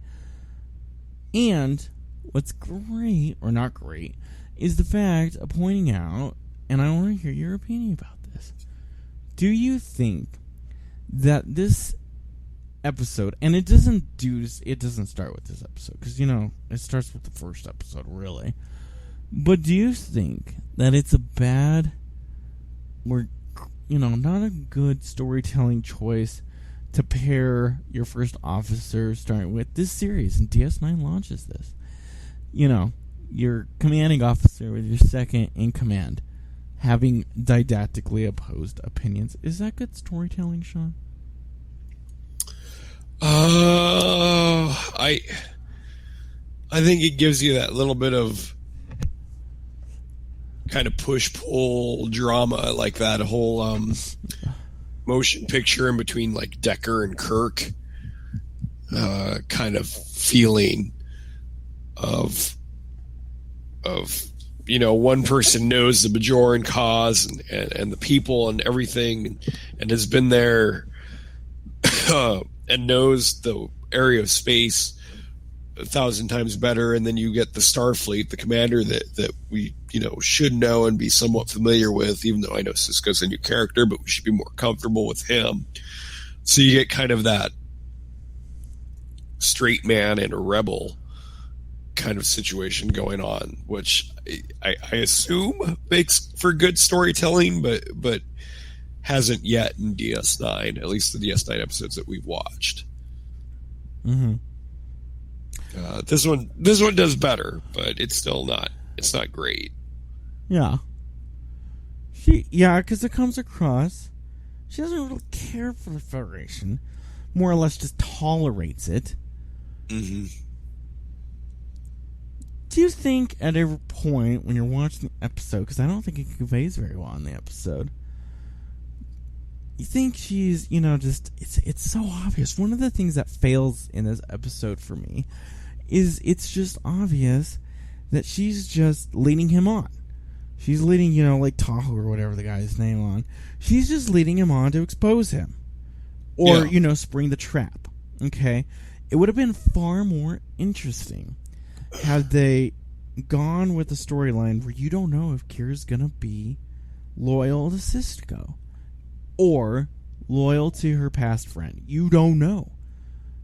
And what's great, or not great, is the fact of pointing out, and I want to hear your opinion about this. Do you think that this episode, and it doesn't start with this episode, because, it starts with the first episode, really. But do you think that it's a bad, or, not a good storytelling choice to pair your first officer starting with this series, and DS9 launches this? Your commanding officer with your second in command having didactically opposed opinions. Is that good storytelling, Shaun? I think it gives you that little bit of kind of push-pull drama, like that whole motion picture in between, like, Decker and Kirk kind of feeling of one person knows the Bajoran cause and the people and everything, and has been there and knows the area of space 1,000 times better, and then you get the Starfleet, the commander that we should know and be somewhat familiar with, even though I know Sisko's a new character, but we should be more comfortable with him. So you get kind of that straight man and a rebel kind of situation going on, which I assume makes for good storytelling, but hasn't yet in DS9, at least the DS9 episodes that we've watched. Mm-hmm. This one does better, but it's still not. It's not great. Yeah. Because it comes across, she doesn't really care for the Federation, more or less just tolerates it. Mm-hmm. Do you think at every point when you're watching the episode, because I don't think it conveys very well in the episode, you think she's, just, it's so obvious. One of the things that fails in this episode for me is it's just obvious that she's just leading him on. She's leading, like Tahoe or whatever the guy's name on. She's just leading him on to expose him. Or, spring the trap. Okay? It would have been far more interesting had they gone with the storyline where you don't know if Kira's going to be loyal to Cisco or loyal to her past friend. You don't know.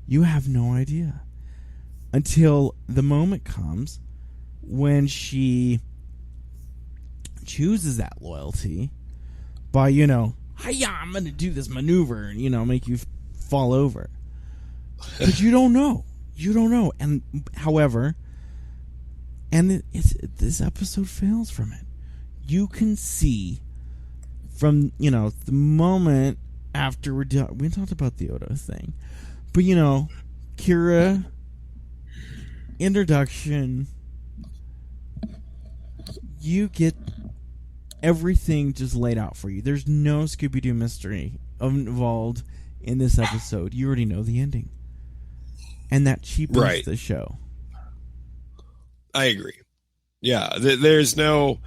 You have no idea. Until the moment comes when she chooses that loyalty by, hiya, I'm going to do this maneuver and, make you fall over. But you don't know. You don't know. And, however, this episode fails from it. You can see from, the moment after we talked about the Odo thing. But, Kira, introduction, you get everything just laid out for you. There's no Scooby-Doo mystery involved in this episode. You already know the ending. And that cheapens the show. I agree. Yeah, there's no...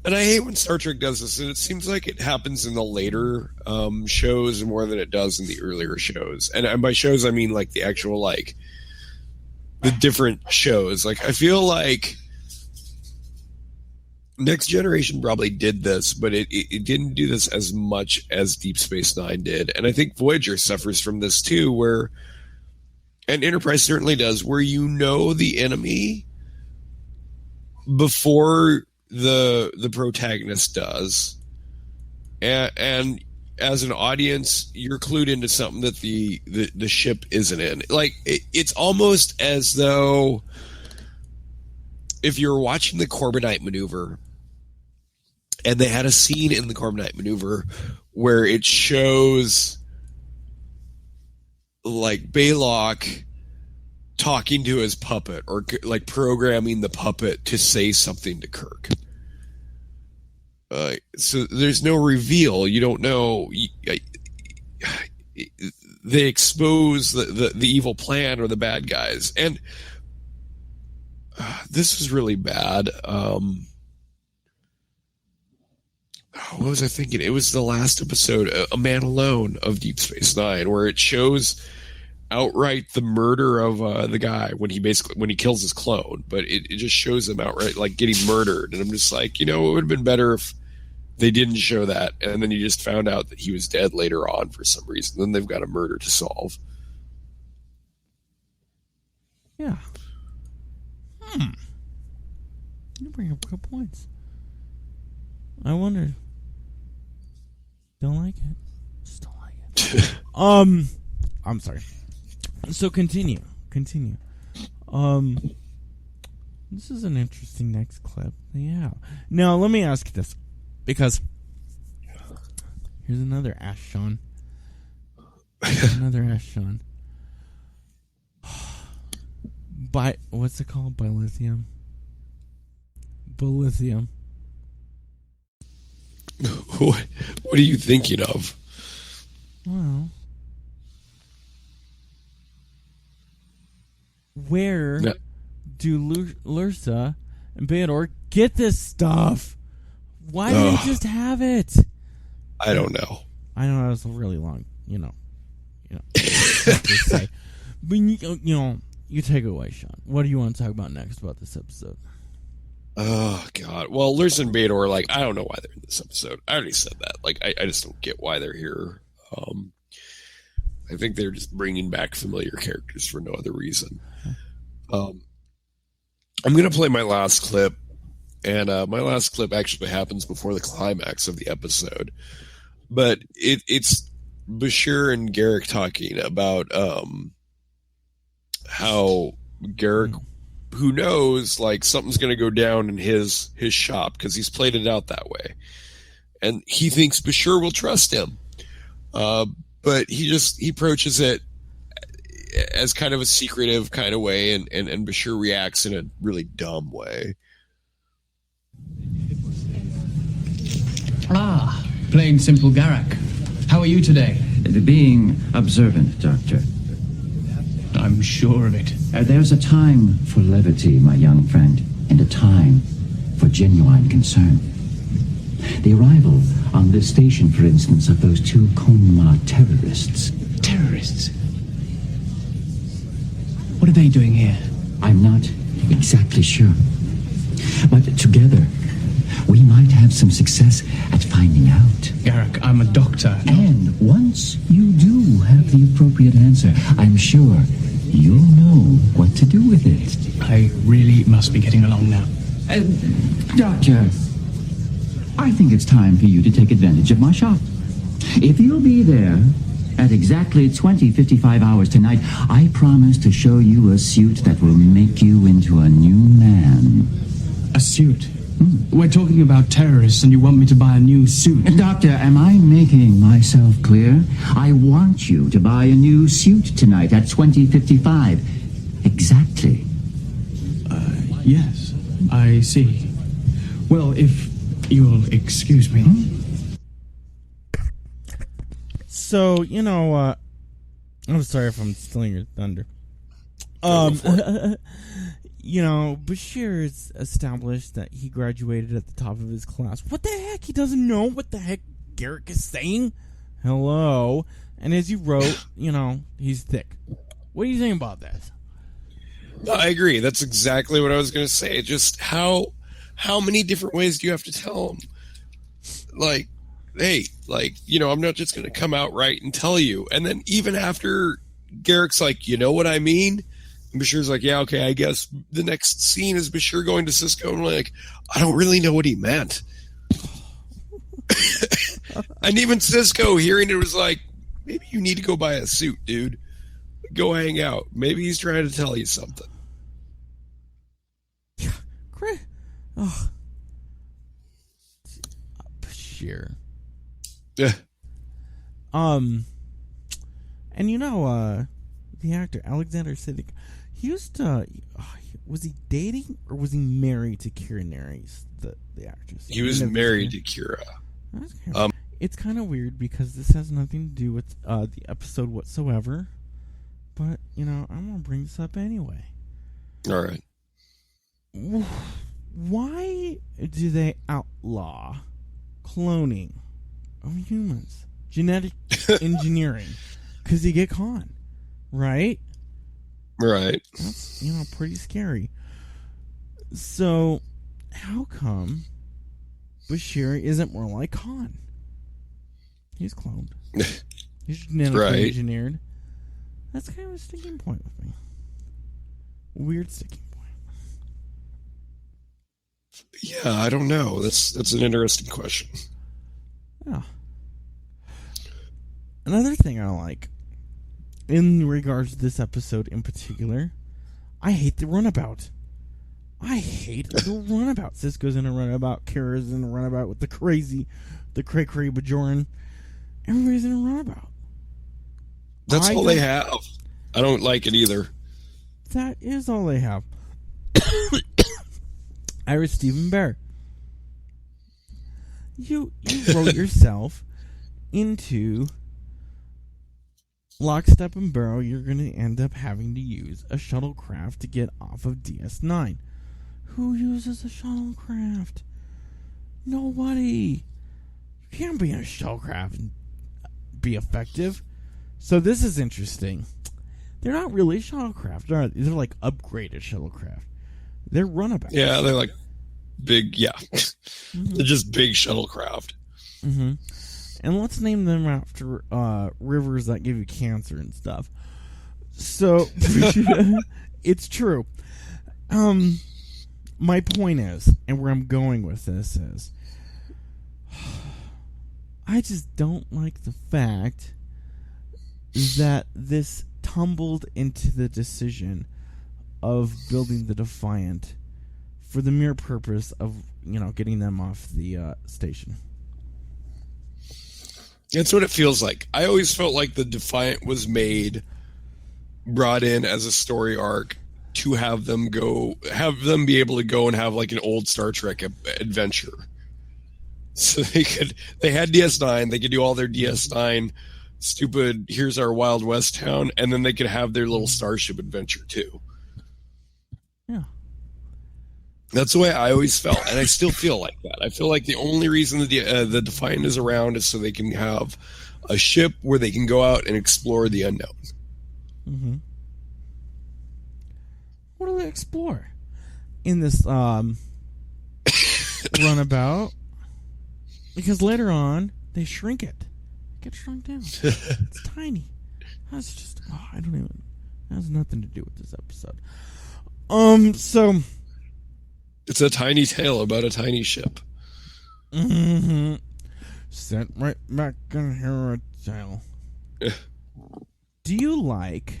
And I hate when Star Trek does this, and it seems like it happens in the later shows more than it does in the earlier shows. And by shows, I mean, like, the actual, like, the different shows. Like, I feel like Next Generation probably did this, but it didn't do this as much as Deep Space Nine did. And I think Voyager suffers from this too, where, and Enterprise certainly does, where the enemy before the protagonist does. And as an audience, you're clued into something that the ship isn't in. Like, it's almost as though if you're watching the Corbinite maneuver, and they had a scene in the Corbinite maneuver where it shows like Baylock talking to his puppet, or like programming the puppet to say something to Kirk. So there's no reveal. You don't know. They expose the evil plan or the bad guys, and this was really bad. What was I thinking? It was the last episode, A Man Alone, of Deep Space Nine, where it shows outright the murder of the guy when he kills his clone, but it just shows him outright like getting murdered, and I'm just like, it would have been better if they didn't show that, and then you just found out that he was dead later on for some reason. Then they've got a murder to solve. Yeah. You bring up good points. I wonder. Don't like it. Just don't like it. I'm sorry. So continue. This is an interesting next clip. Yeah. Now let me ask this, because here's another Ash Shaun. What's it called? Bilithium. What are you thinking of? Well, where do Lursa and Beodor get this stuff? Why didn't they just have it? I don't know. I know that was a really long, to say. But you take it away, Shaun. What do you want to talk about next about this episode? Oh, God. Well, Lursa and Beodor, like, I don't know why they're in this episode. I already said that. Like, I just don't get why they're here. I think they're just bringing back familiar characters for no other reason. I'm going to play my last clip, and my last clip actually happens before the climax of the episode. But it's Bashir and Garak talking about how Garak, who knows, like, something's going to go down in his shop because he's played it out that way. And he thinks Bashir will trust him. But he approaches it as kind of a secretive kind of way, and Bashir reacts in a really dumb way. Ah, plain simple Garak. How are you today? Being observant, Doctor. I'm sure of it. There's a time for levity, my young friend, and a time for genuine concern. The arrival on this station, for instance, of those two Konma terrorists. Terrorists? What are they doing here? I'm not exactly sure. But together, we might have some success at finding out. Garak, I'm a doctor. And once you do have the appropriate answer, I'm sure you'll know what to do with it. I really must be getting along now. Doctor, I think it's time for you to take advantage of my shop. If you'll be there at exactly 20:55 hours tonight, I promise to show you a suit that will make you into a new man. A suit? We're talking about terrorists and you want me to buy a new suit. Doctor, am I making myself clear? I want you to buy a new suit tonight at 20:55. Exactly. Yes, I see. Well, if you'll excuse me. So, I'm sorry if I'm stealing your thunder. Bashir has established that he graduated at the top of his class. What the heck? He doesn't know what the heck Garak is saying? Hello? And as you wrote, he's thick. What do you think about that? I agree. That's exactly what I was going to say. Just how many different ways do you have to tell him? Like, hey, I'm not just going to come out right and tell you. And then even after Garak's like, you know what I mean? And Bashir's like, yeah, okay, I guess the next scene is Bashir going to Cisco and like, I don't really know what he meant. And even Cisco hearing it was like, maybe you need to go buy a suit, dude. Go hang out. Maybe he's trying to tell you something. Oh. Bashir. Yeah. And the actor Alexander Siddig, he used to. Was he dating or was he married to Kira Nerys, the actress? He was married to Kira. It's kind of weird because this has nothing to do with the episode whatsoever. But I'm gonna bring this up anyway. All right. Why do they outlaw cloning of humans? Genetic engineering. Because you get caught. Right? Right. That's, pretty scary. So, how come Bashir isn't more like Khan? He's cloned. He's genetically engineered. That's kind of a sticking point with me. Weird sticking point. Yeah, I don't know. That's an interesting question. Yeah. Another thing I like, in regards to this episode in particular, I hate the runabout. I hate the runabout. Cisco's in a runabout. Kara's in a runabout with the cray Bajoran. Everybody's in a runabout. That's all they have. I don't like it either. That is all they have. Iris Stephen Bear. You wrote yourself into lock, step, and barrel. You're going to end up having to use a shuttlecraft to get off of DS9. Who uses a shuttlecraft? Nobody. You can't be in a shuttlecraft and be effective. So this is interesting. They're not really shuttlecraft, are they? They're like upgraded shuttlecraft. They're runabouts. Yeah, they're like big, Mm-hmm. They're just big shuttlecraft. Mm-hmm. And let's name them after rivers that give you cancer and stuff. So, it's true. My point is, and where I'm going with this is, I just don't like the fact that this tumbled into the decision of building the Defiant for the mere purpose of, getting them off the station. That's what it feels like. I always felt like the Defiant was brought in as a story arc to have them be able to go and have like an old Star Trek adventure. So they had DS9, they could do all their DS9 stupid, here's our Wild West town, and then they could have their little starship adventure too. Yeah. That's the way I always felt, and I still feel like that. I feel like the only reason the Defiant is around is so they can have a ship where they can go out and explore the unknown. Mm-hmm. What do they explore in this runabout? Because later on, they shrink it. It gets shrunk down. It's tiny. That's just... that has nothing to do with this episode. So... It's a tiny tale about a tiny ship. Mm-hmm. Set right back in here a tale. Do you like...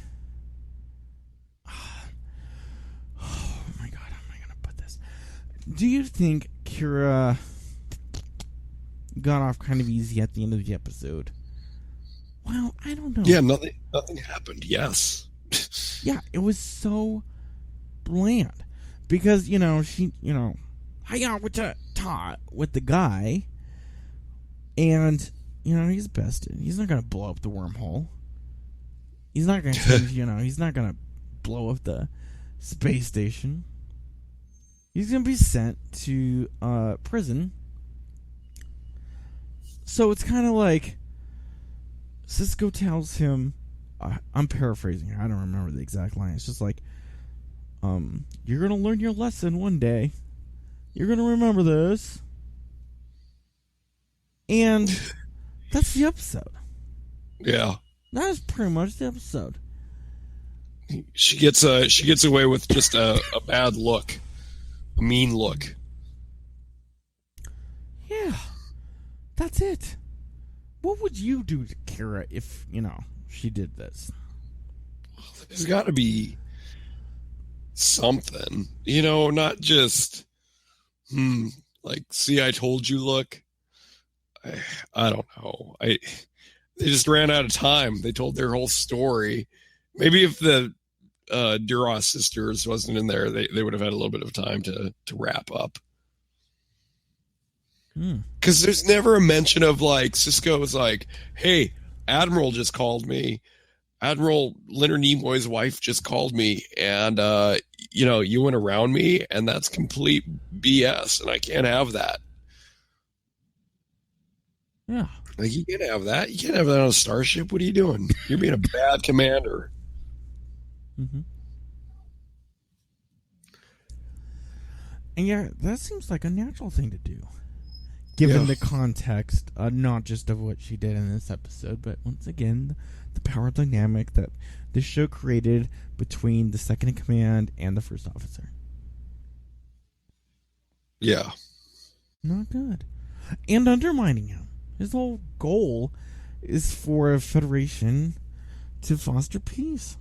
Oh my god, how am I going to put this? Do you think Kira got off kind of easy at the end of the episode? Well, I don't know. Yeah, nothing happened. Yes. Yeah, it was so bland. Because, she, hang out with the guy, and, he's bested. He's not going to blow up the wormhole. He's not going to, he's not going to blow up the space station. He's going to be sent to prison. So it's kind of like Sisko tells him, I'm paraphrasing, I don't remember the exact line. It's just like, you're going to learn your lesson one day. You're going to remember this. And that's the episode. Yeah. That is pretty much the episode. She gets away with just a bad look. A mean look. Yeah. That's it. What would you do to Kira if, she did this? There's got to be something, not just like, see, I told you look. I don't know. They just ran out of time. They told their whole story. Maybe if the Duras sisters wasn't in there, they would have had a little bit of time to wrap up. Because there's never a mention of like Sisko was like, hey, Admiral just called me. Admiral Leonard Nimoy's wife just called me, and you went around me, and that's complete BS, and I can't have that. Yeah. Like, you can't have that. You can't have that on a starship. What are you doing? You're being a bad commander. Mm-hmm. And yeah, that seems like a natural thing to do. Given the context, not just of what she did in this episode, but once again, the power dynamic that this show created between the second in command and the first officer. Yeah. Not good. And undermining him. His whole goal is for a Federation to foster peace.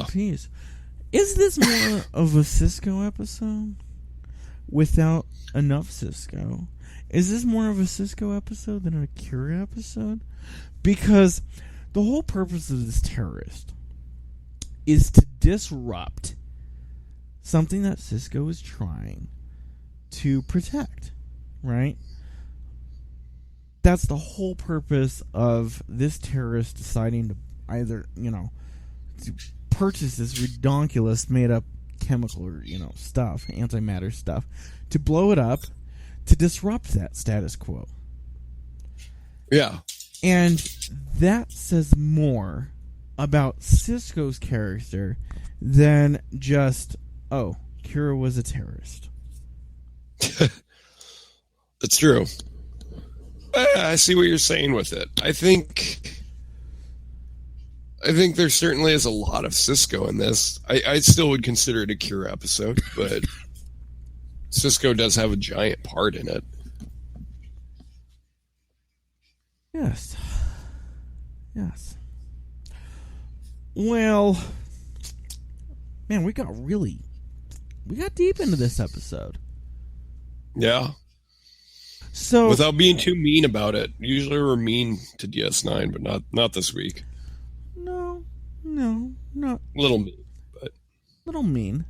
Peace. Is this more of a Sisko episode without enough Sisko? Is this more of a Sisko episode than a Kira episode? Because the whole purpose of this terrorist is to disrupt something that Sisko is trying to protect, right? That's the whole purpose of this terrorist deciding to either, to purchase this redonkulous made-up chemical or, stuff, antimatter stuff, to blow it up, to disrupt that status quo. Yeah. And that says more about Sisko's character than just, oh, Kira was a terrorist. It's true. I see what you're saying with it. I think there certainly is a lot of Sisko in this. I still would consider it a Kira episode, but Sisko does have a giant part in it. Yes. Yes. Well, Man, we got deep into this episode. Yeah. So without being too mean about it. Usually we're mean to DS9, but not this week. No, not A little mean, but little mean.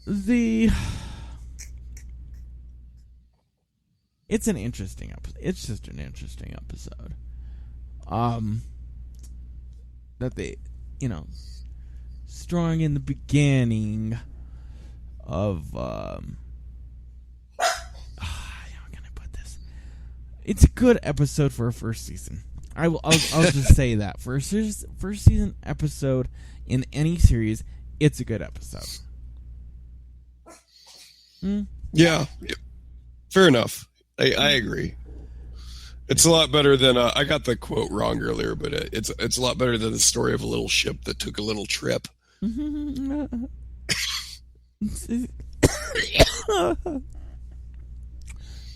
It's an interesting episode. It's just an interesting episode. That they, strong in the beginning of how can I put this? It's a good episode for a first season. I'll just say that for a first season episode in any series, it's a good episode. Yeah, fair enough. I agree. It's a lot better than I got the quote wrong earlier, but it's a lot better than the story of a little ship that took a little trip. I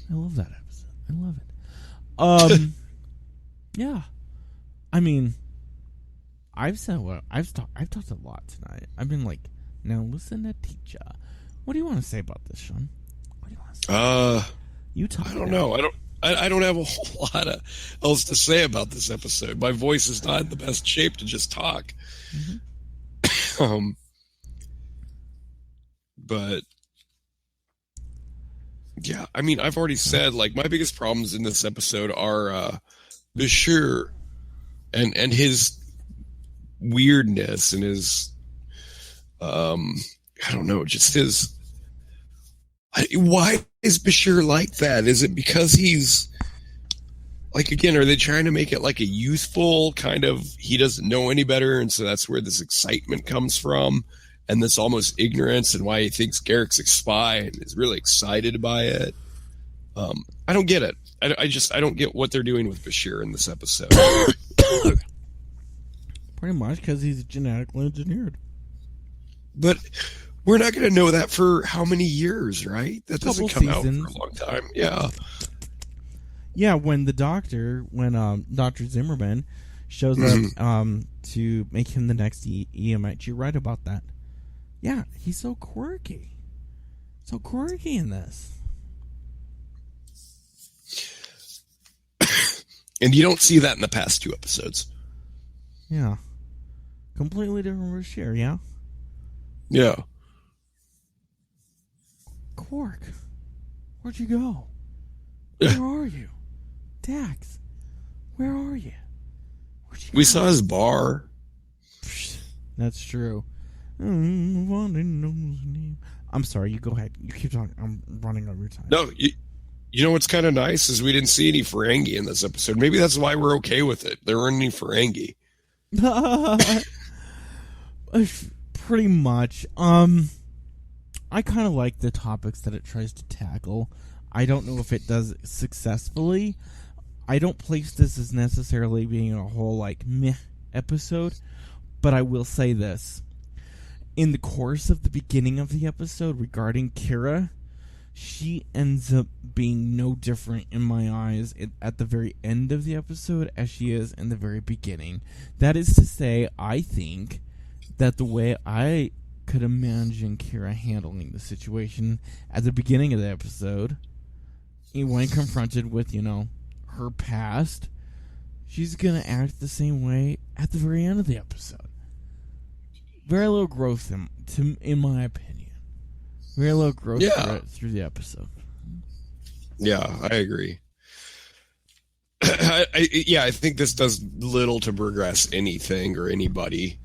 love that episode. I love it. Yeah. I mean, I've talked a lot tonight. I've been like, now listen to teacher. What do you want to say about this, Shaun? What do you want to say? You talk. I don't know. I don't have a whole lot else to say about this episode. My voice is not in the best shape to just talk. But yeah, I mean, I've already said, like, my biggest problems in this episode are Bashir and his weirdness and his I don't know, just his. Why is Bashir like that? Is it because he's like, again, are they trying to make it like a youthful kind of, he doesn't know any better, and so that's where this excitement comes from, and this almost ignorance, and why he thinks Garak's a spy and is really excited by it? I don't get it. I don't get what they're doing with Bashir in this episode. Pretty much because he's genetically engineered. But we're not going to know that for how many years, right? That doesn't come out for a long time. Yeah. Yeah, when Dr. Zimmerman shows up to make him the next EMH, you're right about that. Yeah, he's so quirky. So quirky in this. And you don't see that in the past 2 episodes. Yeah. Completely different Bashir, yeah? Yeah. Quark, where'd you go? Where are you? Dax, where are you? We saw his bar. That's true. I'm sorry, you go ahead. You keep talking. I'm running over your time. No, you know what's kind of nice is we didn't see any Ferengi in this episode. Maybe that's why we're okay with it. There weren't any Ferengi. Pretty much. I kind of like the topics that it tries to tackle. I don't know if it does it successfully. I don't place this as necessarily being a whole, like, meh episode, but I will say this. In the course of the beginning of the episode regarding Kira, she ends up being no different in my eyes at the very end of the episode as she is in the very beginning. That is to say, I think that the way I could imagine Kira handling the situation at the beginning of the episode, when confronted with, her past, she's going to act the same way at the very end of the episode. Very little growth, in my opinion. Very little growth through the episode. Yeah, I agree. I think this does little to progress anything or anybody.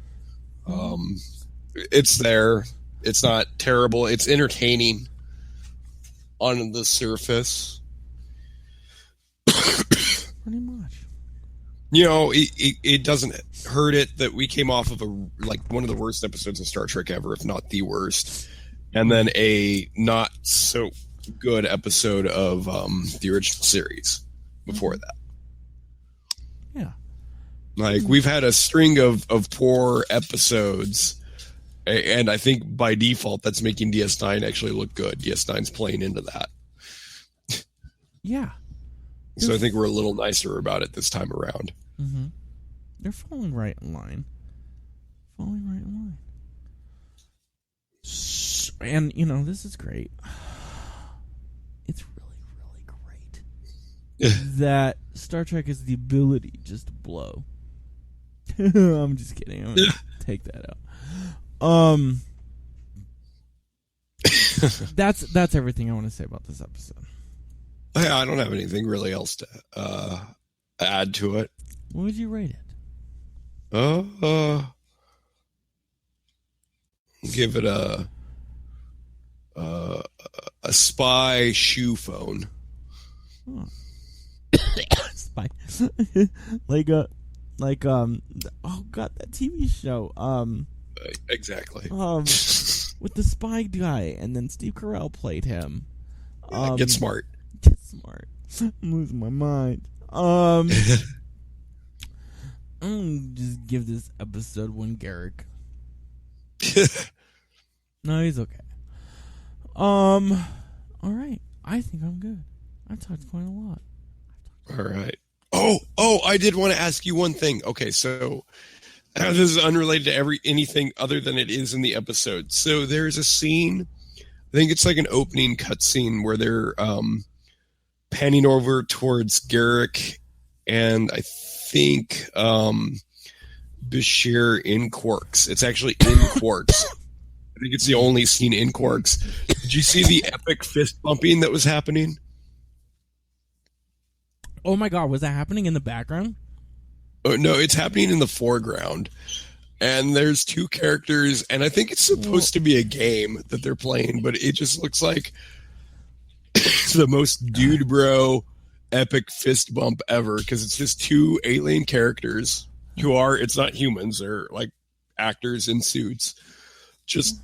It's there. It's not terrible. It's entertaining on the surface. Pretty much. It doesn't hurt it that we came off of one of the worst episodes of Star Trek ever, if not the worst, and then a not so good episode of the original series before that. Yeah. Like, we've had a string of poor episodes, and I think by default that's making DS9 actually look good. DS9's playing into that. Yeah. So I think we're a little nicer about it this time around. Mm-hmm. They're falling right in line. And, this is great. It's really, really great that Star Trek has the ability just to blow. I'm just kidding. I'm going to take that out. That's everything I want to say about this episode. I don't have anything really else to add to it. What would you rate it? Give it a spy shoe phone. Oh. Spy. Oh god, that TV show. Exactly. With the spy guy, and then Steve Carell played him. Get smart. Get smart. I'm losing my mind. I'm gonna just give this episode one Garak. No, he's okay. All right. I think I'm good. I've talked quite a lot. All right. Oh, I did want to ask you one thing. Okay, so this is unrelated to anything other than it is in the episode. So there's a scene, I think it's like an opening cutscene where they're panning over towards Garak and I think Bashir in Quarks. It's actually in Quarks. I think it's the only scene in Quarks. Did you see the epic fist bumping that was happening? Oh my god, was that happening in the background? Oh, no, it's happening in the foreground. And there's two characters, and I think it's supposed to be a game that they're playing, but it just looks like the most dude bro epic fist bump ever, because it's just two alien characters who are, it's not humans, they're like actors in suits. Just,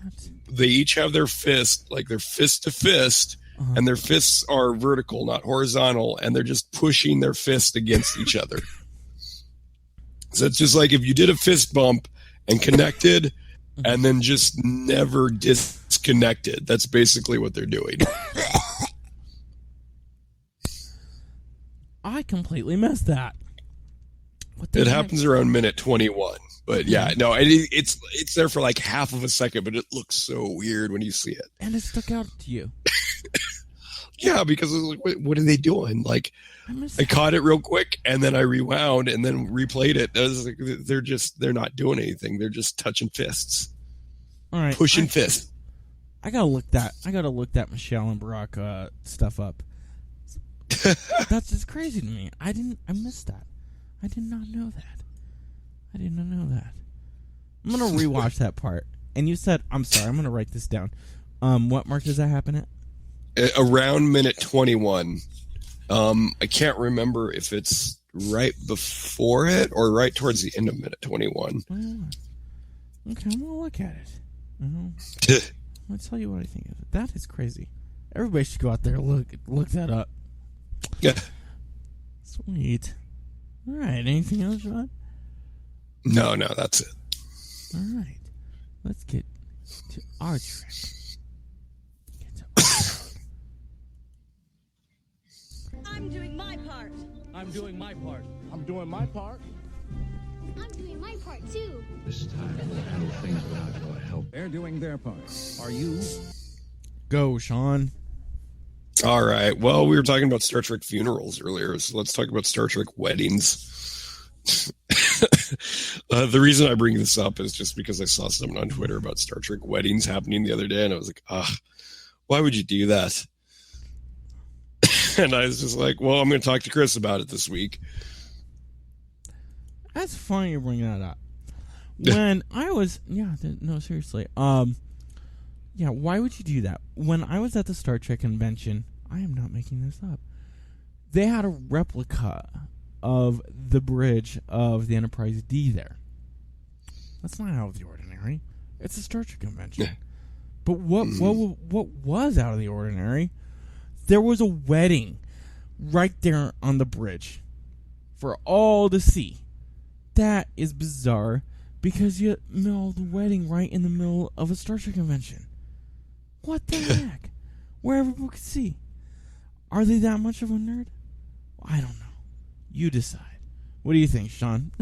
they each have their fist, like they're fist to fist, and their fists are vertical, not horizontal, and they're just pushing their fist against each other. So it's just like if you did a fist bump and connected and then just never disconnected. That's basically what they're doing. I completely missed that. It happens around minute 21. But yeah, no, it's there for like half of a second, but it looks so weird when you see it. And it stuck out to you. Yeah, because it was like, what are they doing? Like, I caught it real quick, and then I rewound, and then replayed it. I was like, they're not doing anything. They're just touching fists. All right, pushing fists. I gotta look that Michelle and Barack stuff up. That's just crazy to me. I missed that. I did not know that. I'm gonna rewatch that part. And you said, I'm sorry, I'm gonna write this down. What mark does that happen at? Around minute 21. I can't remember if it's right before it or right towards the end of minute 21. Okay, I'm gonna look at it. I'll tell you what I think of it. That is crazy. Everybody should go out there and look that up. Yeah. Sweet. All right. Anything else, Shaun? No, that's it. All right. Let's get to our trick. I'm doing my part. I'm doing my part. I'm doing my part. I'm doing my part too. This time we'll handle things without your help. They're doing their part. Are you? Go, Shaun. All right. Well, we were talking about Star Trek funerals earlier, so let's talk about Star Trek weddings. The reason I bring this up is just because I saw something on Twitter about Star Trek weddings happening the other day, and I was like, why would you do that? And I was just like, well, I'm going to talk to Chris about it this week. That's funny you bring that up. When I was, seriously. Why would you do that? When I was at the Star Trek convention, I am not making this up, they had a replica of the bridge of the Enterprise D there. That's not out of the ordinary. It's a Star Trek convention. Yeah. But what was out of the ordinary? There was a wedding right there on the bridge for all to see. That is bizarre because you held the wedding right in the middle of a Star Trek convention. What the heck? Where everyone could see. Are they that much of a nerd? I don't know. You decide. What do you think, Shaun?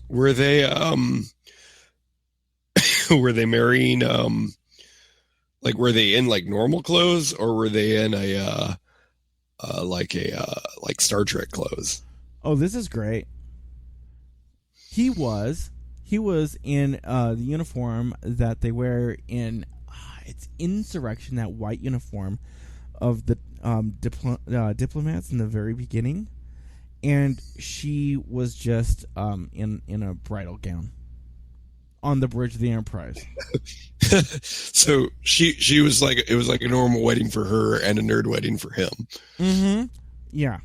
Were they marrying Like, were they in like normal clothes, or were they in like Star Trek clothes? Oh, this is great. He was in the uniform that they wear in it's Insurrection, that white uniform of the diplomats in the very beginning, and she was just in a bridal gown on the bridge of the Enterprise. So she was like, it was like a normal wedding for her and a nerd wedding for him. Mm-hmm. Yeah.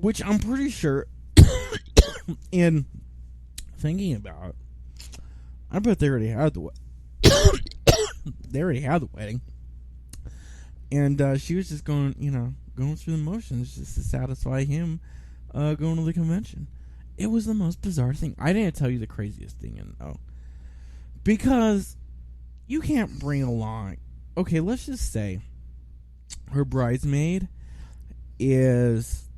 Which I'm pretty sure, in thinking about, I bet they already had the wedding, and she was just going through the motions just to satisfy him, going to the convention. It was the most bizarre thing. I didn't tell you the craziest thing, because you can't bring along. Okay, let's just say her bridesmaid is,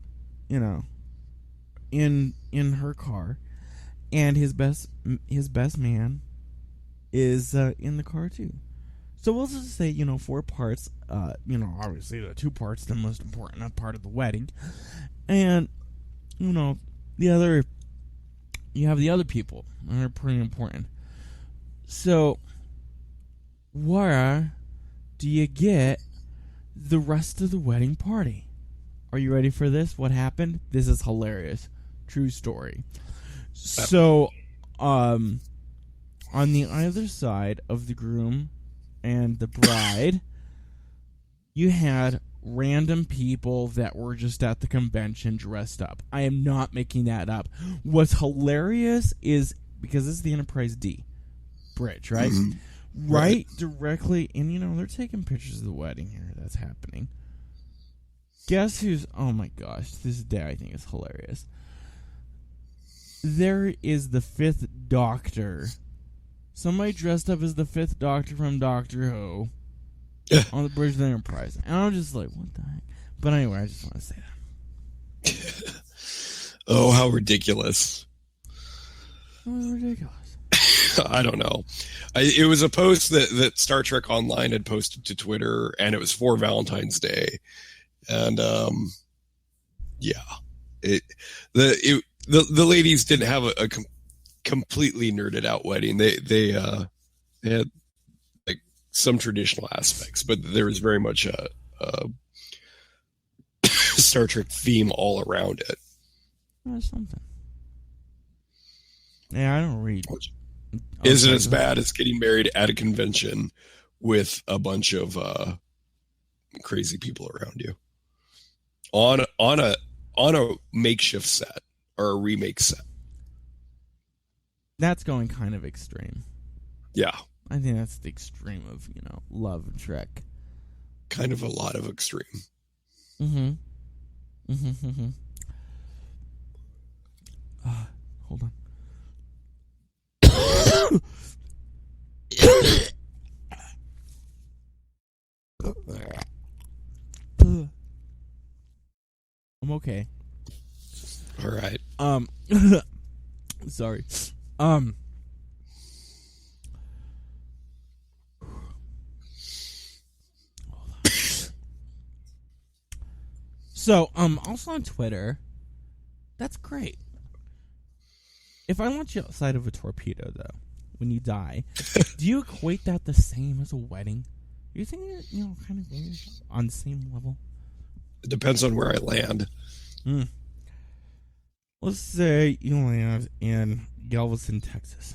in her car, and his best man is in the car too. So we'll just say 4 parts. Obviously the 2 parts, the most important part of the wedding, and you have the other people that are pretty important. So where do you get the rest of the wedding party? Are you ready for this? What happened? This is hilarious. True story. So, on the either side of the groom and the bride, you had random people that were just at the convention dressed up. I am not making that up. What's hilarious is, because this is the Enterprise D bridge, right? Mm-hmm. Right directly, and they're taking pictures of the wedding here that's happening. Guess who's, oh my gosh, this day I think is hilarious. There is the 5th Doctor. Somebody dressed up as the 5th Doctor from Doctor Who on the bridge of the Enterprise. And I'm just like, what the heck? But anyway, I just want to say that. Oh, how ridiculous. It was ridiculous. I don't know. It was a post that Star Trek Online had posted to Twitter, and it was for Valentine's Day. And the ladies didn't have a completely nerded out wedding. They had like some traditional aspects, but there was very much a Star Trek theme all around it. That's something. Yeah, I don't read. Isn't as bad as getting married at a convention with a bunch of crazy people around you on a makeshift set or a remake set. That's going kind of extreme. Yeah, I think that's the extreme of love and Trek. Kind of a lot of extreme. Mm-hmm. Hold on. I'm okay. All right. Sorry. So, also on Twitter, that's great. If I launch you outside of a torpedo, though, when you die, do you equate that the same as a wedding? Do you think you're, kind of on the same level? It depends on where I land. Let's say you land in Galveston, Texas.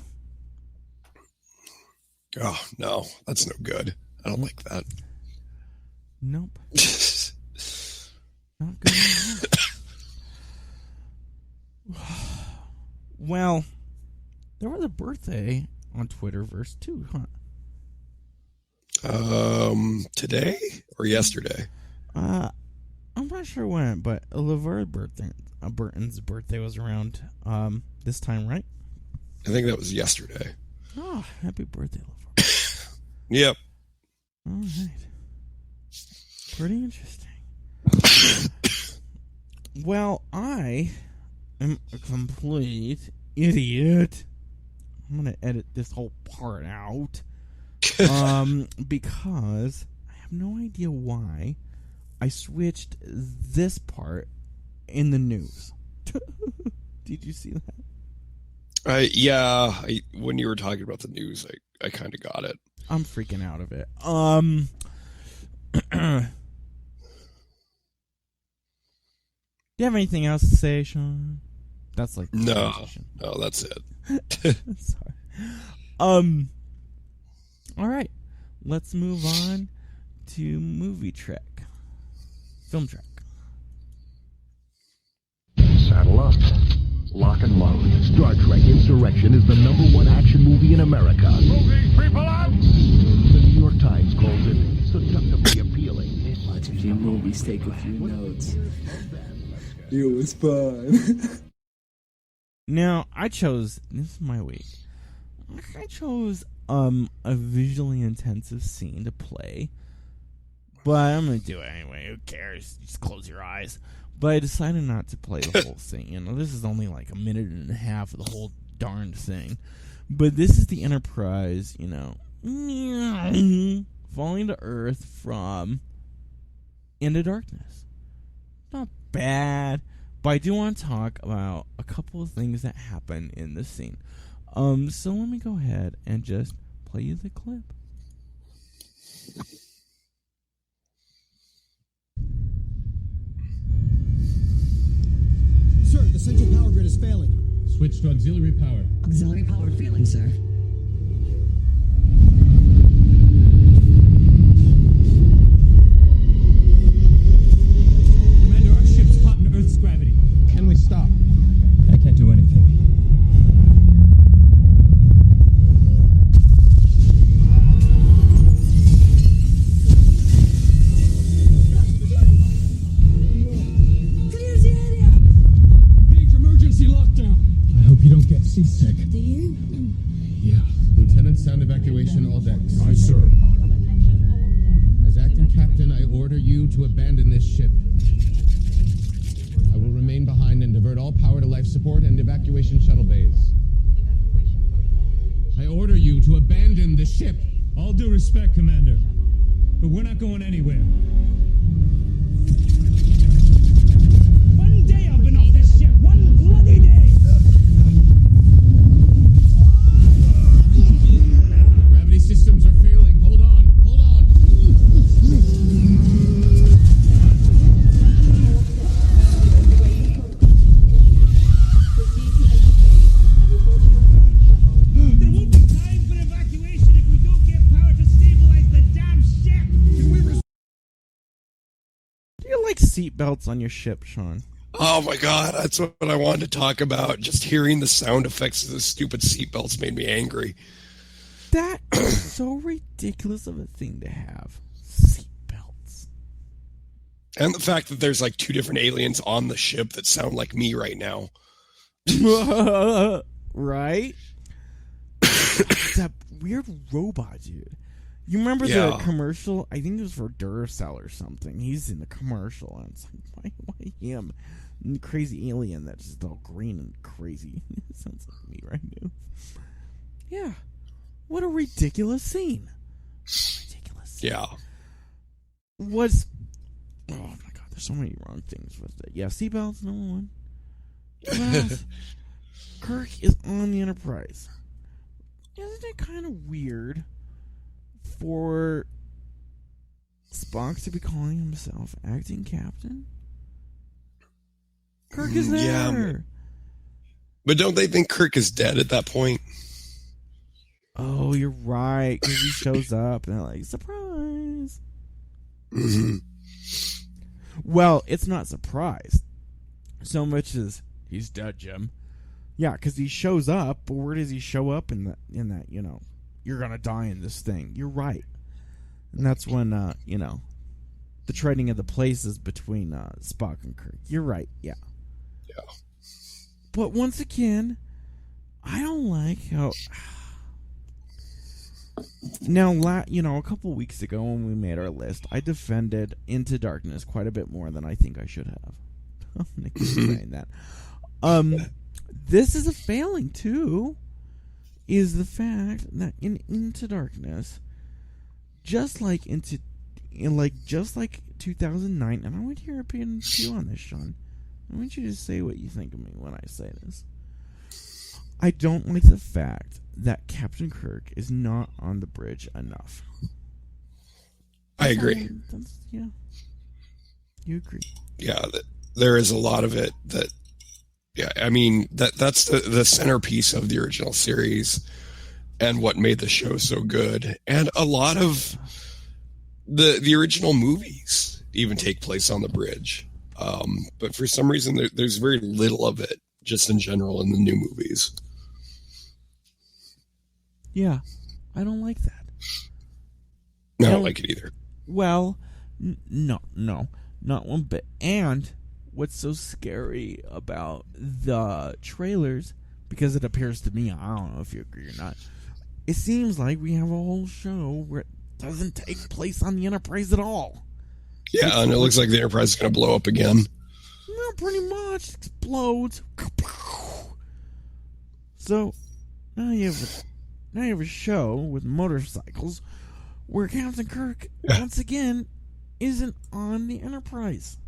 Oh, no. That's no good. I don't like that. Nope. Not good. Well, there was a birthday on Twitterverse too, huh? Today or yesterday? I'm not sure when, but LeVar Burton's birthday was around this time, right? I think that was yesterday. Oh, happy birthday, LeVar. Yep. All right. Pretty interesting. Well, I am a complete idiot. I'm going to edit this whole part out. Because I have no idea why I switched this part in the news. Did you see that? When you were talking about the news, I kind of got it. I'm freaking out of it. Do you have anything else to say, Shaun? That's like no, that's it. Sorry. All right, let's move on to movie trek, film trek. Saddle up, lock and load. Star Trek Insurrection is the #1 action movie in America. Movie people out. The New York Times calls it seductively appealing. Watch a few movies, take a few notes. It was fun. Now, this is my week. I chose a visually intensive scene to play, but I'm gonna do it anyway. Who cares? Just close your eyes. But I decided not to play the whole thing. You know, this is only like a minute and a half of the whole darned thing. But this is the Enterprise, you know, falling to Earth from Into Darkness. Not bad. But I do want to talk about a couple of things that happen in this scene. So let me go ahead and just play you the clip. Sir, the central power grid is failing. Switch to auxiliary power. Auxiliary power failing, sir. Commander, our ship's caught in Earth's gravity. Can we stop? I can't do anything. Clear the area! Engage emergency lockdown. I hope you don't get seasick. Do you? Yeah. Lieutenant, sound evacuation, all decks. Aye, sir. As acting captain, I order you to abandon this ship. I will remain behind and divert all power to life support and evacuation shuttle bays. I order you to abandon the ship. All due respect, Commander, but we're not going anywhere. One day I've been off this ship. One bloody day. Gravity systems are failing. Hold on. Hold on. There won't be time for evacuation if we don't get power to stabilize the damn ship. Do you like seatbelts on your ship, Shaun? Oh my god, that's what I wanted to talk about. Just hearing the sound effects of the stupid seatbelts made me angry. That is so ridiculous of a thing to have. Seatbelts. And the fact that there's like 2 different aliens on the ship that sound like me right now. Right? That weird robot, dude. You remember the commercial? I think it was for Duracell or something. He's in the commercial, and it's like, why him? And the crazy alien that's just all green and crazy. It sounds like me right now. Yeah. What a ridiculous scene. Ridiculous scene. Yeah. Oh my god, there's so many wrong things with it. Yeah, seatbelts, #1. Well, Kirk is on the Enterprise. Isn't it kind of weird for Spock to be calling himself acting captain? Kirk is there. Yeah, but don't they think Kirk is dead at that point? Oh, you're right. Because he shows up and they're like, surprise. Mm-hmm. Well, it's not surprise so much as he's dead, Jim. Yeah, because he shows up, but where does he show up in that, you know, you're going to die in this thing. You're right. And that's when, you know, the trading of the places between Spock and Kirk. You're right, yeah. Yeah. But once again, I don't like how... Now, you know, a couple weeks ago when we made our list, I defended Into Darkness quite a bit more than I think I should have. I'm going to keep saying that. This is a failing, too, is the fact that in Into Darkness, just like 2009, and I want your opinion too on this, Shaun. I want you to say what you think of me when I say this. I don't like the fact that Captain Kirk is not on the bridge enough. I agree. Yeah. You agree. Yeah, there is a lot of it that, yeah, I mean, that's the centerpiece of the original series and what made the show so good. And a lot of the original movies even take place on the bridge. But for some reason, there's very little of it just in general in the new movies. Yeah, I don't like that. I don't like it either. Well, no, not one bit. And what's so scary about the trailers, because it appears to me, I don't know if you agree or not, it seems like we have a whole show where it doesn't take place on the Enterprise at all. Yeah, and it looks like the Enterprise is going to blow up again. No, pretty much. It explodes. So, now you have a show with motorcycles where Captain Kirk, once again, isn't on the Enterprise.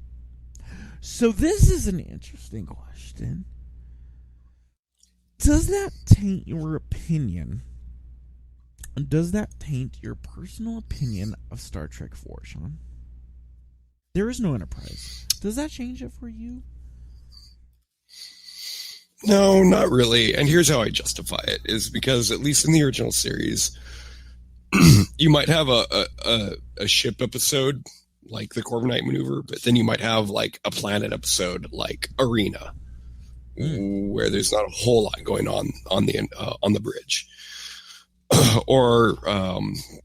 So this is an interesting question. Does that taint your opinion? Does that taint your personal opinion of Star Trek 4, Shaun? There is no Enterprise. Does that change it for you? No, not really. And here's how I justify it, is because at least in the original series, you might have a ship episode like the Corbomite maneuver, but then you might have like a planet episode like Arena, where there's not a whole lot going on the bridge. Or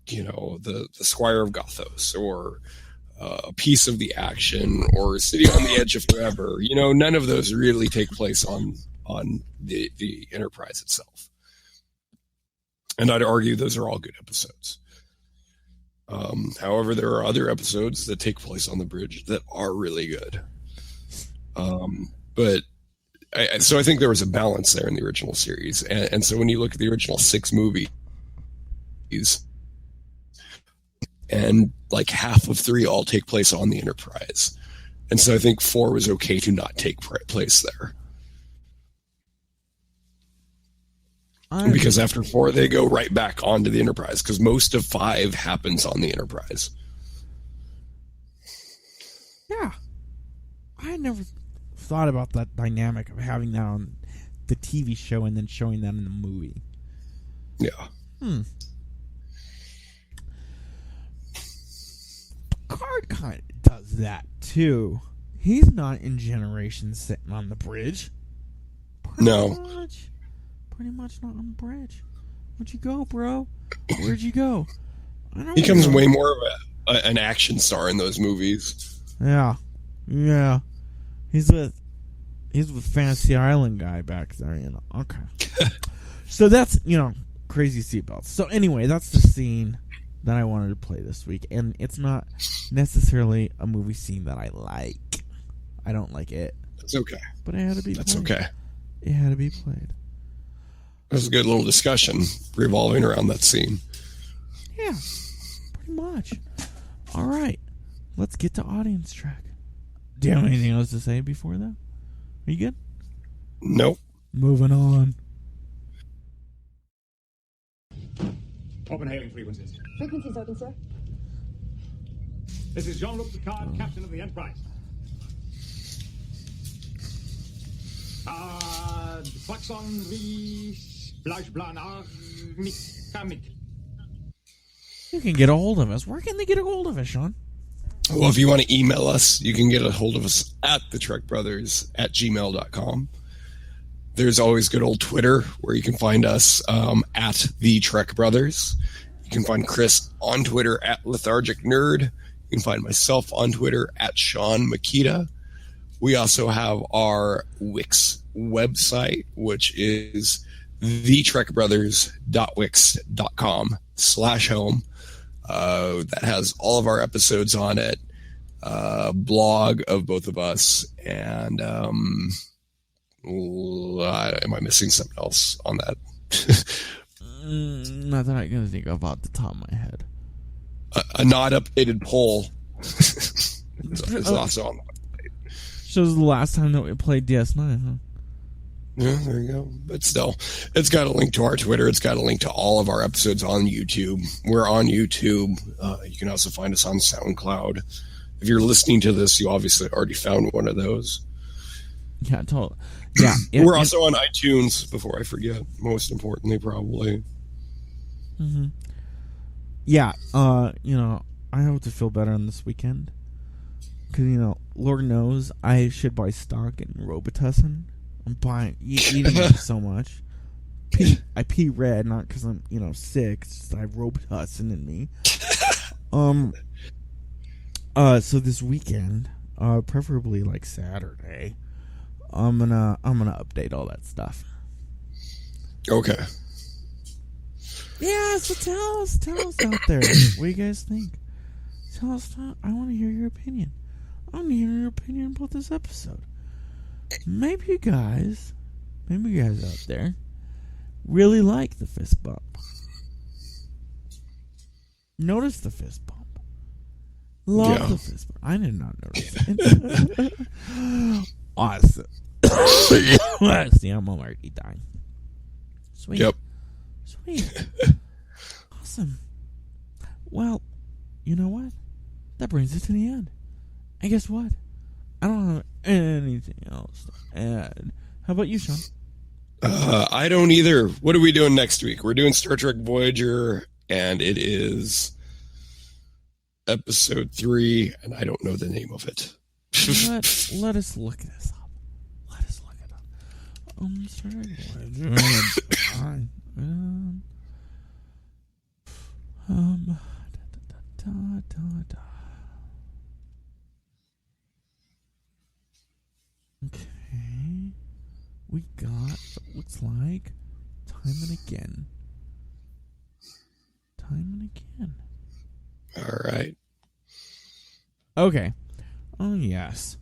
the Squire of Gothos, or a piece of the action, or City on the Edge of Forever. None of those really take place on the Enterprise itself. And I'd argue those are all good episodes. However, there are other episodes that take place on the bridge that are really good. But I think there was a balance there in the original series. And so when you look at the original 6 movies, and like half of 3 all take place on the Enterprise. And so I think 4 was okay to not take place there. Because after 4, they go right back onto the Enterprise, because most of 5 happens on the Enterprise. Yeah. I had never thought about that dynamic of having that on the TV show and then showing that in the movie. Yeah. Picard kind of does that too. He's not in Generations sitting on the bridge. Pretty much not on the bridge. Where'd you go, bro? Where'd you go? He becomes way more of an action star in those movies. Yeah. He's with Fantasy Island guy back there, Okay. So that's, crazy seatbelts. So anyway, that's the scene that I wanted to play this week, and it's not necessarily a movie scene that I like. I don't like it. That's okay. But it had to be That's played. okay. It had to be played. It was a good little discussion revolving around that scene. Yeah, pretty much. All right, let's get to audience track. Do you have anything else to say before that? Are you good? Nope. Moving on. Open hailing frequencies. Frequencies open, sir. This is Jean-Luc Picard, Captain of the Enterprise. Klaxon wie Fleischplanar Mechanic. You can get a hold of us. Where can they get a hold of us, Shaun? Well, if you want to email us, you can get a hold of us at thetrekbrothers@gmail.com. There's always good old Twitter, where you can find us at the Trek Brothers. You can find Chris on Twitter at Lethargic Nerd. You can find myself on Twitter at Shaun Makita. We also have our Wix website, which is thetrekbrothers.wix.com/home. That has all of our episodes on it, blog of both of us, and am I missing something else on that? Not that I can think of off the top of my head. a not updated poll. It's also on. Shows the last time that we played DS9, huh? Yeah, there you go. But still, it's got a link to our Twitter. It's got a link to all of our episodes on YouTube. We're on YouTube. You can also find us on SoundCloud. If you're listening to this, you obviously already found one of those. Yeah, totally. Yeah, we're also on iTunes. Before I forget, most importantly, probably. Mm-hmm. Yeah, I hope to feel better on this weekend. Because, Lord knows I should buy stock in Robitussin. I'm eating it so much. I pee red, not because I'm, sick. It's just I have Robitussin in me. So this weekend, preferably like Saturday, I'm gonna update all that stuff. Okay. Yeah, so tell us out there what you guys think. Tell us. I want to hear your opinion. I want to hear your opinion about this episode. Maybe you guys out there really like the fist bump. Notice the fist bump. Love the fist bump. I did not notice it. Awesome. See, I'm already dying. Sweet. Yep. Sweet. Awesome. Well, you know what? That brings us to the end. And guess what? I don't have anything else to add. How about you, Shaun? I don't either. What are we doing next week? We're doing Star Trek Voyager, and it is episode 3, and I don't know the name of it. Let us look this up. Let us look it up. Star Trek Voyager. Okay. We got what looks like Time and Again. All right. Okay. Oh, yes.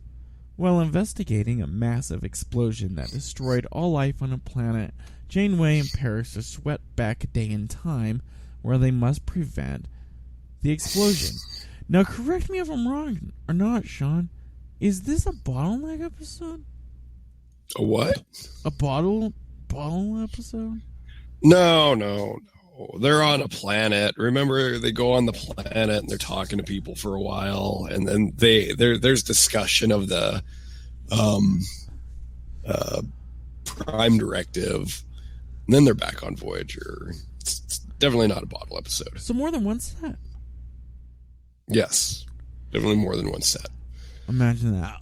While investigating a massive explosion that destroyed all life on a planet, Janeway and Paris are swept back a day in time where they must prevent the explosion. Now, correct me if I'm wrong or not, Shaun. Is this a bottleneck episode? A what? A bottle episode? No. They're on a planet. Remember, they go on the planet and they're talking to people for a while, and then there's discussion of the Prime Directive, and then they're back on Voyager. It's definitely not a bottle episode. So more than one set? Yes. Definitely more than one set. Imagine that.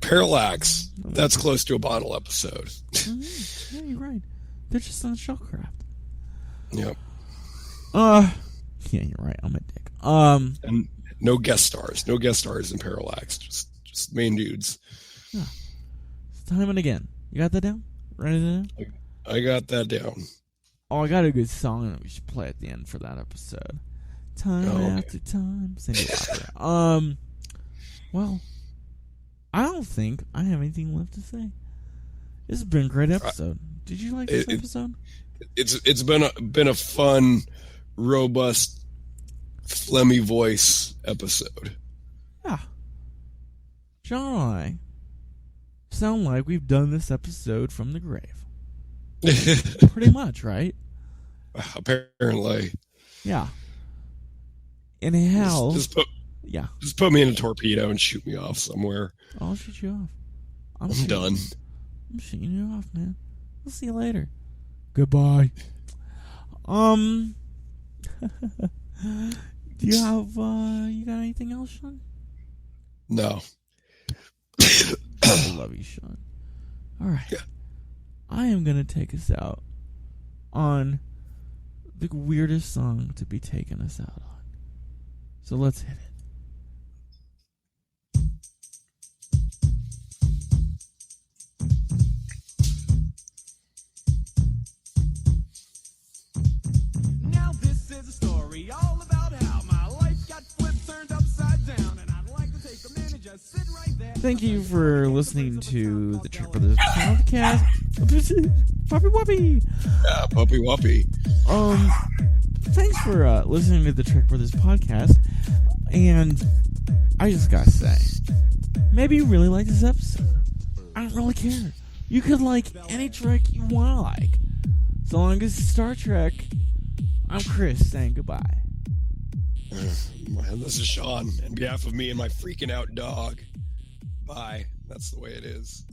Parallax. That's close to a bottle episode. Yeah, you're right. They're just on Shellcraft. Yep. Yeah, you're right. I'm a dick. And no guest stars. No guest stars in Parallax. Just main dudes. Yeah. It's Time and Again. You got that down? Write it down? I got that down. Oh, I got a good song that we should play at the end for that episode. Time after time. Cindy Lauper. Well, I don't think I have anything left to say. This has been a great episode. Did you like this episode? It's been a fun, robust, phlegmy voice episode. Yeah. Shaun and I sound like we've done this episode from the grave. Pretty much, right? Apparently. Yeah. In hell. Just put me in a torpedo and shoot me off somewhere. I'll shoot you off. I'm done. I'm shooting you off, man. We'll see you later. Goodbye. Do you have you got anything else, Shaun? No. I love you, Shaun. All right. Yeah. I am going to take us out on the weirdest song to be taking us out on. So let's hit it. Now this is a story all about how my life got flipped, turned upside down, and I'd like to take a minute, just sit right there. Thank you for listening to the Trek Brothers podcast. Puppy Wuppy. Yeah, Puppy Wuppy. thanks for listening to the Trek Brothers podcast. And I just gotta say, maybe you really like this episode. I don't really care. You could like any Trek you want to like. So long as it's Star Trek, I'm Chris saying goodbye. This is Shaun, on behalf of me and my freaking out dog. Bye. That's the way it is.